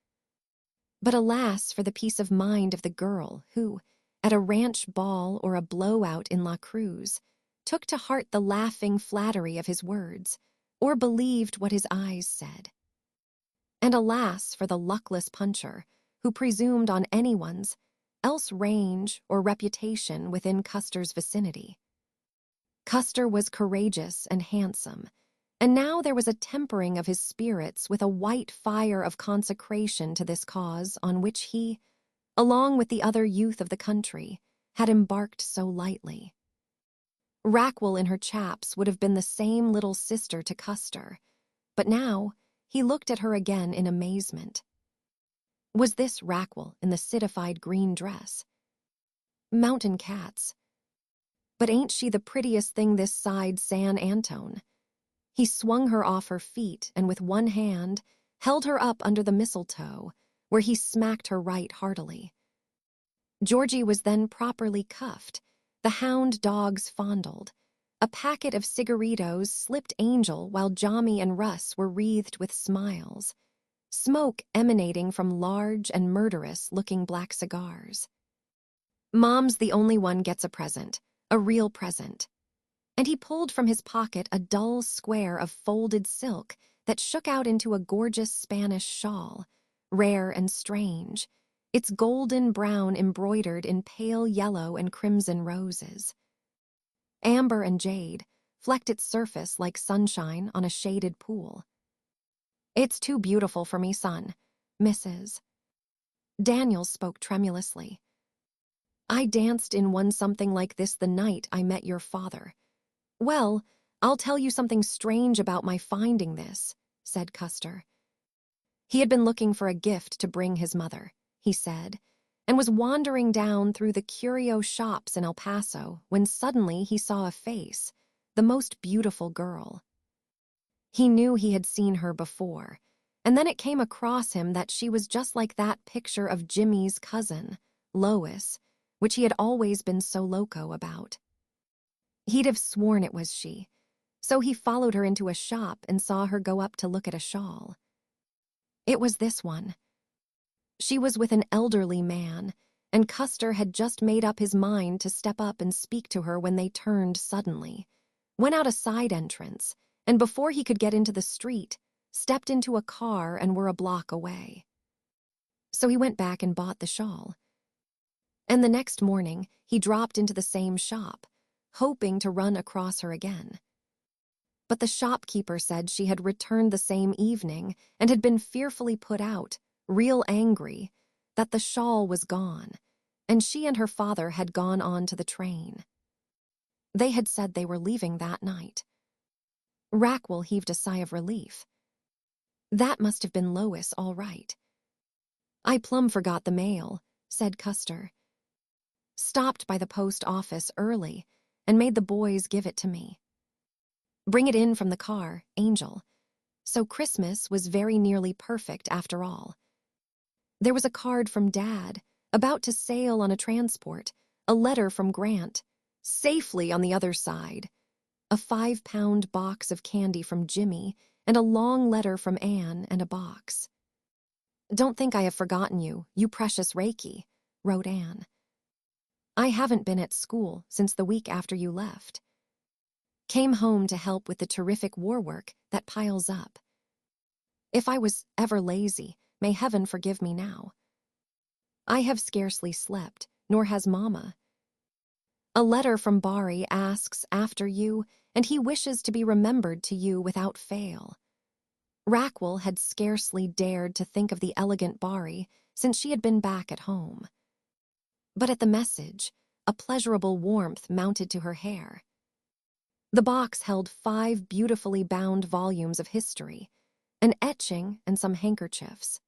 But alas for the peace of mind of the girl who, at a ranch ball or a blowout in La Cruz, took to heart the laughing flattery of his words, or believed what his eyes said. And alas for the luckless puncher who presumed on anyone's else range or reputation within Custer's vicinity. Custer was courageous and handsome, and now there was a tempering of his spirits with a white fire of consecration to this cause on which he, along with the other youth of the country, had embarked so lightly. Raquel in her chaps would have been the same little sister to Custer, but now he looked at her again in amazement. Was this Raquel in the citified green dress? Mountain cats. But ain't she the prettiest thing this side San Antone? He swung her off her feet and with one hand held her up under the mistletoe, where he smacked her right heartily. Georgie was then properly cuffed, the hound dogs fondled. A packet of cigarettos slipped Angel while Jommy and Russ were wreathed with smiles, smoke emanating from large and murderous-looking black cigars. Mom's the only one gets a present, a real present. And he pulled from his pocket a dull square of folded silk that shook out into a gorgeous Spanish shawl, rare and strange, its golden brown embroidered in pale yellow and crimson roses. Amber and jade flecked its surface like sunshine on a shaded pool. "It's too beautiful for me, son, Mrs." Daniel spoke tremulously. "I danced in one something like this the night I met your father." "Well, I'll tell you something strange about my finding this," said Custer. He had been looking for a gift to bring his mother, he said, and was wandering down through the curio shops in El Paso when suddenly he saw a face, the most beautiful girl. He knew he had seen her before, and then it came across him that she was just like that picture of Jimmy's cousin, Lois, which he had always been so loco about. He'd have sworn it was she, so he followed her into a shop and saw her go up to look at a shawl. It was this one. She was with an elderly man, and Custer had just made up his mind to step up and speak to her when they turned suddenly, went out a side entrance, and before he could get into the street, stepped into a car and were a block away. So he went back and bought the shawl. And the next morning, he dropped into the same shop, hoping to run across her again. But the shopkeeper said she had returned the same evening and had been fearfully put out, real angry, that the shawl was gone, and she and her father had gone on to the train. They had said they were leaving that night. Raquel heaved a sigh of relief. That must have been Lois, all right. "I plumb forgot the mail," said Custer. "Stopped by the post office early and made the boys give it to me. Bring it in from the car, Angel." So Christmas was very nearly perfect after all. There was a card from Dad, about to sail on a transport, a letter from Grant, safely on the other side, a 5-pound box of candy from Jimmy, and a long letter from Anne and a box. "Don't think I have forgotten you, you precious Reiki," wrote Anne. "I haven't been at school since the week after you left. Came home to help with the terrific war work that piles up. If I was ever lazy, may heaven forgive me now. I have scarcely slept, nor has Mama. A letter from Bari asks after you, and he wishes to be remembered to you without fail." Raquel had scarcely dared to think of the elegant Bari since she had been back at home. But at the message, a pleasurable warmth mounted to her hair. The box held 5 beautifully bound volumes of history, an etching and some handkerchiefs.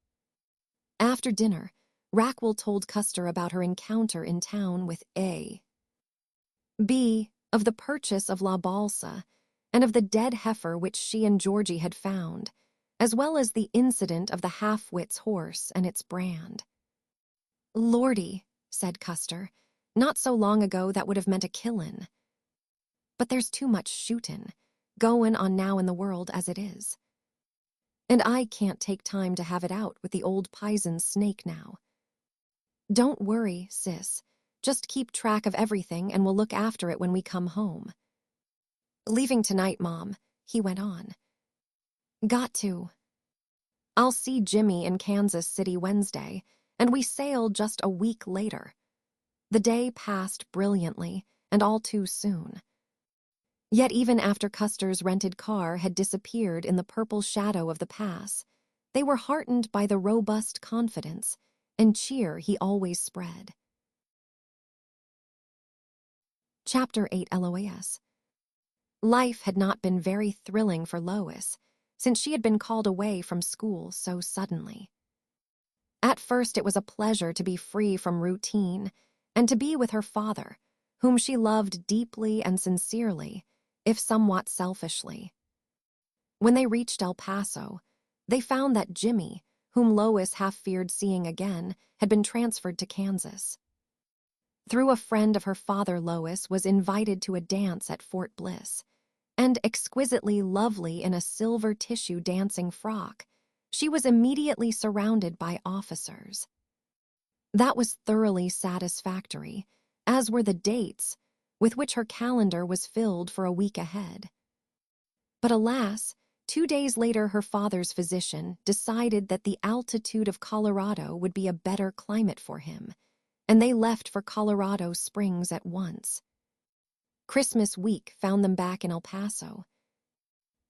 After dinner, Raquel told Custer about her encounter in town with A. B, of the purchase of La Balsa, and of the dead heifer which she and Georgie had found, as well as the incident of the half-wit's horse and its brand. "Lordy," said Custer, "not so long ago that would have meant a killin'. But there's too much shootin' goin' on now in the world as it is. And I can't take time to have it out with the old pison snake now. Don't worry, sis. Just keep track of everything and we'll look after it when we come home. Leaving tonight, Mom," he went on. "Got to. I'll see Jimmy in Kansas City Wednesday, and we sail just a week later." The day passed brilliantly, and all too soon. Yet even after Custer's rented car had disappeared in the purple shadow of the pass, they were heartened by the robust confidence and cheer he always spread. Chapter 8 LOAS. Life had not been very thrilling for Lois, since she had been called away from school so suddenly. At first it was a pleasure to be free from routine and to be with her father, whom she loved deeply and sincerely, if somewhat selfishly. When they reached El Paso, they found that Jimmy, whom Lois half feared seeing again, had been transferred to Kansas. Through a friend of her father, Lois was invited to a dance at Fort Bliss, and exquisitely lovely in a silver tissue dancing frock, she was immediately surrounded by officers. That was thoroughly satisfactory, as were the dates, with which her calendar was filled for a week ahead. But alas, 2 days later her father's physician decided that the altitude of Colorado would be a better climate for him, and they left for Colorado Springs at once. Christmas week found them back in El Paso.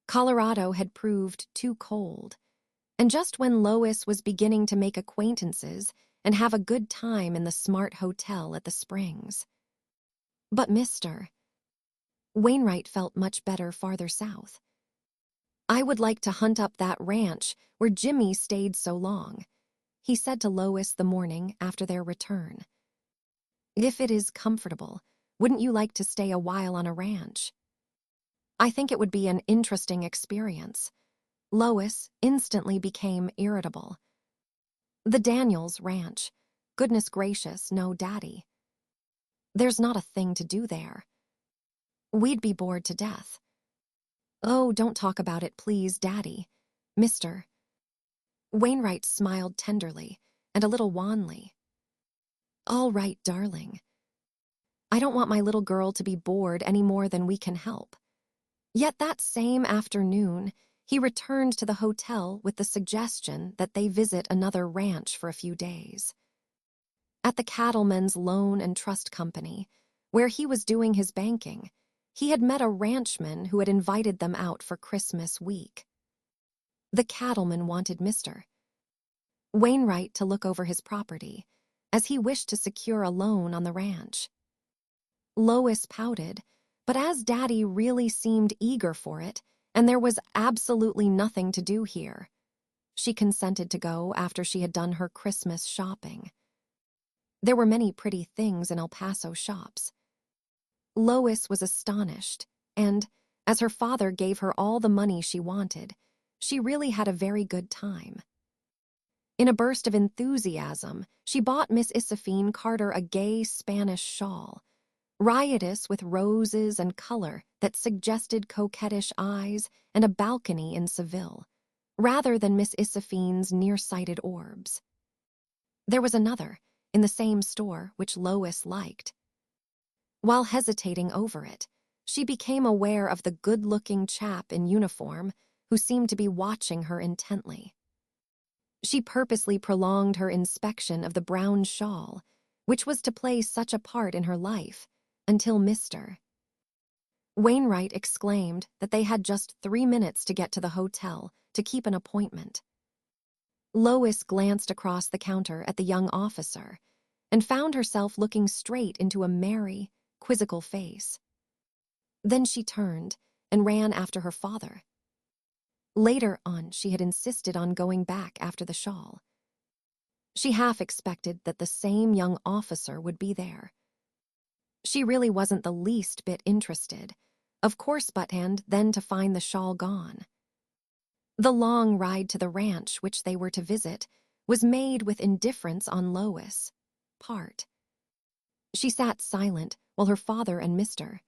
Colorado had proved too cold, and just when Lois was beginning to make acquaintances and have a good time in the smart hotel at the Springs. But Mr. Wainwright felt much better farther south. "I would like to hunt up that ranch where Jimmy stayed so long," he said to Lois the morning after their return. "If it is comfortable, wouldn't you like to stay a while on a ranch?" "I think it would be an interesting experience." Lois instantly became irritable. "The Daniels Ranch. Goodness gracious, no, Daddy. There's not a thing to do there. We'd be bored to death." "Oh, don't talk about it, please, Daddy." Mr. Wainwright smiled tenderly and a little wanly. "All right, darling. I don't want my little girl to be bored any more than we can help." Yet that same afternoon, he returned to the hotel with the suggestion that they visit another ranch for a few days. At the Cattlemen's Loan and Trust Company, where he was doing his banking, he had met a ranchman who had invited them out for Christmas week. The cattleman wanted Mr. Wainwright to look over his property, as he wished to secure a loan on the ranch. Lois pouted, but as Daddy really seemed eager for it, and there was absolutely nothing to do here, she consented to go after she had done her Christmas shopping. There were many pretty things in El Paso shops. Lois was astonished, and, as her father gave her all the money she wanted, she really had a very good time. In a burst of enthusiasm, she bought Miss Josephine Carter a gay Spanish shawl, riotous with roses and color that suggested coquettish eyes and a balcony in Seville, rather than Miss Josephine's nearsighted orbs. There was another, in the same store, which Lois liked. While hesitating over it, she became aware of the good-looking chap in uniform who seemed to be watching her intently. She purposely prolonged her inspection of the brown shawl, which was to play such a part in her life, until Mr. Wainwright exclaimed that they had just 3 minutes to get to the hotel to keep an appointment. Lois glanced across the counter at the young officer and found herself looking straight into a merry, quizzical face. Then she turned and ran after her father. Later on, she had insisted on going back after the shawl. She half expected that the same young officer would be there. She really wasn't the least bit interested, of course, but then to find the shawl gone. The long ride to the ranch which they were to visit was made with indifference on Lois' part. She sat silent while her father and Mr.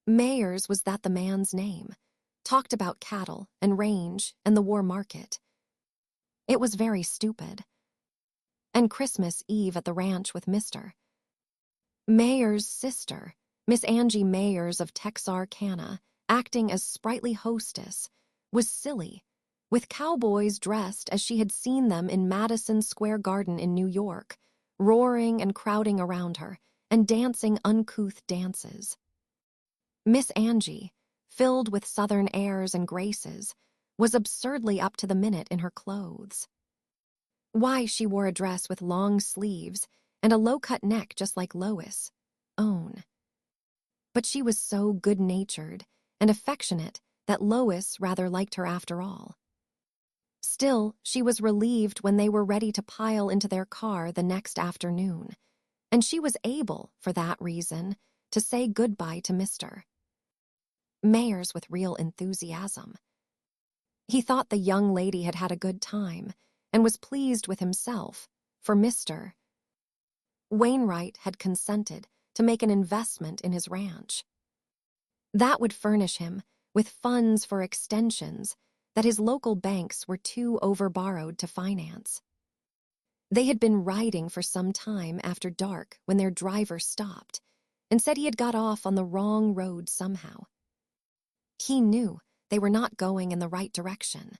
Mayers, was that the man's name, talked about cattle and range and the war market. It was very stupid. And Christmas Eve at the ranch with Mr. Mayers' sister, Miss Angie Mayers of Texarkana, acting as sprightly hostess, was silly, with cowboys dressed as she had seen them in Madison Square Garden in New York, roaring and crowding around her and dancing uncouth dances. Miss Angie, filled with Southern airs and graces, was absurdly up to the minute in her clothes. Why, she wore a dress with long sleeves and a low-cut neck just like Lois' own. But she was so good-natured and affectionate that Lois rather liked her after all. Still, she was relieved when they were ready to pile into their car the next afternoon, and she was able, for that reason, to say goodbye to Mr. Mayers with real enthusiasm. He thought the young lady had had a good time and was pleased with himself, for Mr. Wainwright had consented to make an investment in his ranch. That would furnish him with funds for extensions that his local banks were too overborrowed to finance. They had been riding for some time after dark when their driver stopped and said he had got off on the wrong road somehow. He knew they were not going in the right direction.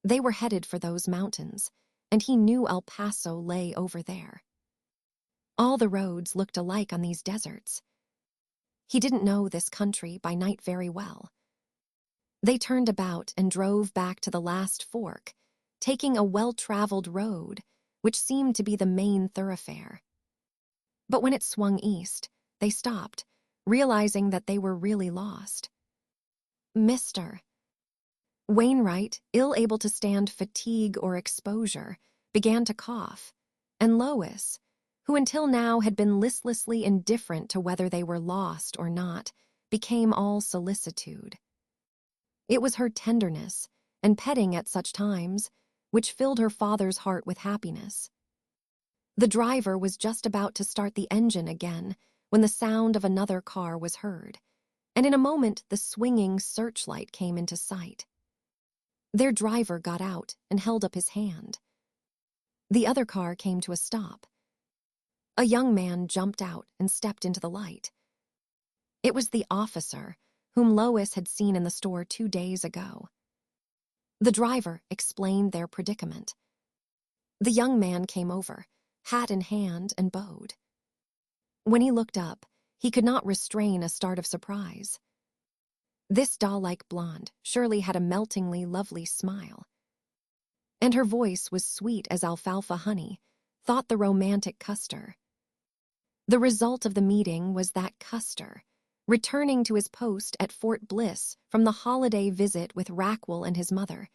They were headed for those mountains, and he knew El Paso lay over there. All the roads looked alike on these deserts. He didn't know this country by night very well. They turned about and drove back to the last fork, taking a well-traveled road, which seemed to be the main thoroughfare. But when it swung east, they stopped, realizing that they were really lost. Mr. Wainwright, ill able to stand fatigue or exposure, began to cough, and Lois, who until now had been listlessly indifferent to whether they were lost or not, became all solicitude. It was her tenderness and petting at such times which filled her father's heart with happiness. The driver was just about to start the engine again when the sound of another car was heard, and in a moment the swinging searchlight came into sight. Their driver got out and held up his hand. The other car came to a stop. A young man jumped out and stepped into the light. It was the officer whom Lois had seen in the store 2 days ago. The driver explained their predicament. The young man came over, hat in hand, and bowed. When he looked up, he could not restrain a start of surprise. This doll-like blonde surely had a meltingly lovely smile. And her voice was sweet as alfalfa honey, thought the romantic Custer. The result of the meeting was that Custer, returning to his post at Fort Bliss from the holiday visit with Raquel and his mother,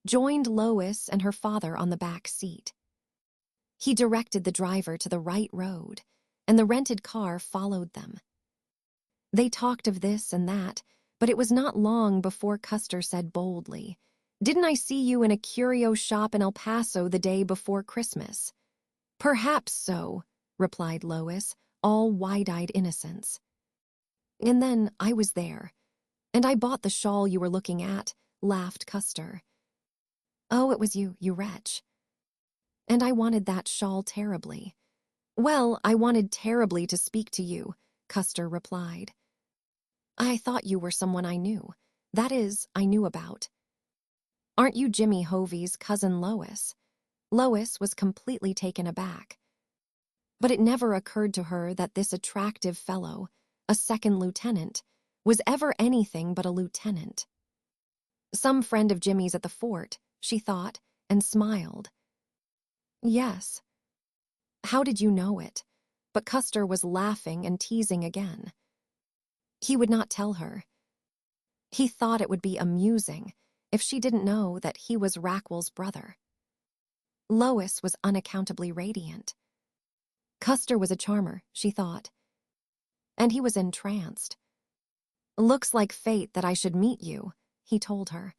joined Lois and her father on the back seat. He directed the driver to the right road, and the rented car followed them. They talked of this and that, but it was not long before Custer said boldly, "Didn't I see you in a curio shop in El Paso the day before Christmas?" "Perhaps so," replied Lois, all wide-eyed innocence. "And then I was there, and I bought the shawl you were looking at," laughed Custer. "Oh, it was you, you wretch." "And I wanted that shawl terribly." "Well, I wanted terribly to speak to you," Custer replied. "I thought you were someone I knew. That is, I knew about." "Aren't you Jimmy Hovey's cousin Lois?" Lois was completely taken aback. But it never occurred to her that this attractive fellow, a second lieutenant, was ever anything but a lieutenant. Some friend of Jimmy's at the fort, she thought, and smiled. "Yes." "How did you know it?" But Custer was laughing and teasing again. He would not tell her. He thought it would be amusing if she didn't know that he was Raquel's brother. Lois was unaccountably radiant. Custer was a charmer, she thought. And he was entranced. "Looks like fate that I should meet you," he told her.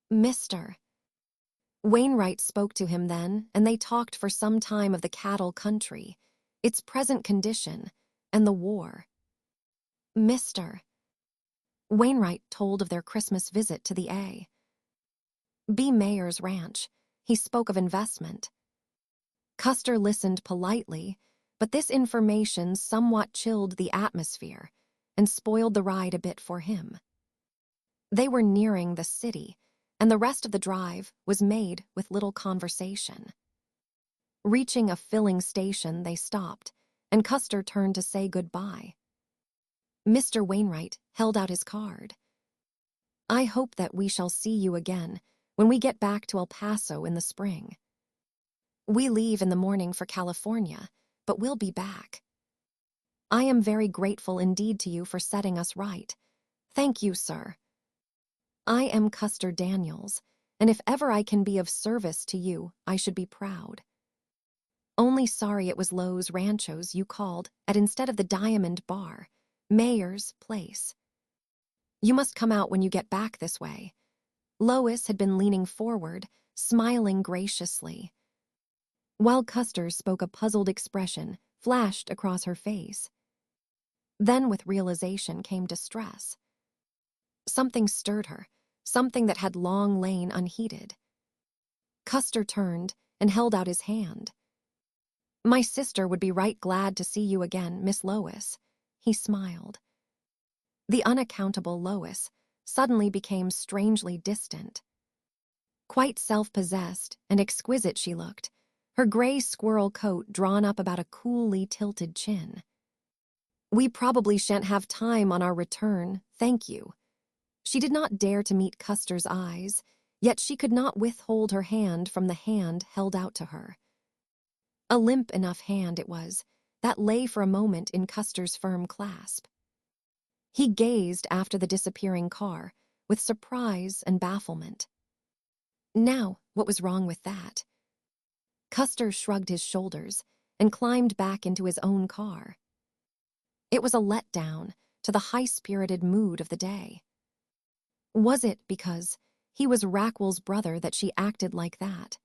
"Mr." Wainwright spoke to him then, and they talked for some time of the cattle country, its present condition, and the war. "Mr." Wainwright told of their Christmas visit to the B. Mayer's ranch. He spoke of investment. Custer listened politely, but this information somewhat chilled the atmosphere and spoiled the ride a bit for him. They were nearing the city, and the rest of the drive was made with little conversation. Reaching a filling station, they stopped, and Custer turned to say goodbye. Mr. Wainwright held out his card. "I hope that we shall see you again when we get back to El Paso in the spring. We leave in the morning for California, but we'll be back. I am very grateful indeed to you for setting us right. Thank you, sir. I am Custer Daniels, and if ever I can be of service to you, I should be proud. Only sorry it was Los Ranchos you called at instead of the Diamond Bar, Mayer's place. You must come out when you get back this way. Lois had been leaning forward, smiling graciously, while Custer spoke. A puzzled expression flashed across her face. Then with realization came distress. Something stirred her, something that had long lain unheeded. Custer turned and held out his hand. "My sister would be right glad to see you again, Miss Lois," he smiled. The unaccountable Lois suddenly became strangely distant. Quite self-possessed and exquisite she looked, her gray squirrel coat drawn up about a coolly tilted chin. "We probably shan't have time on our return, thank you." She did not dare to meet Custer's eyes, yet she could not withhold her hand from the hand held out to her. A limp enough hand it was, that lay for a moment in Custer's firm clasp. He gazed after the disappearing car with surprise and bafflement. Now, what was wrong with that? Custer shrugged his shoulders and climbed back into his own car. It was a letdown to the high-spirited mood of the day. Was it because he was Raquel's brother that she acted like that?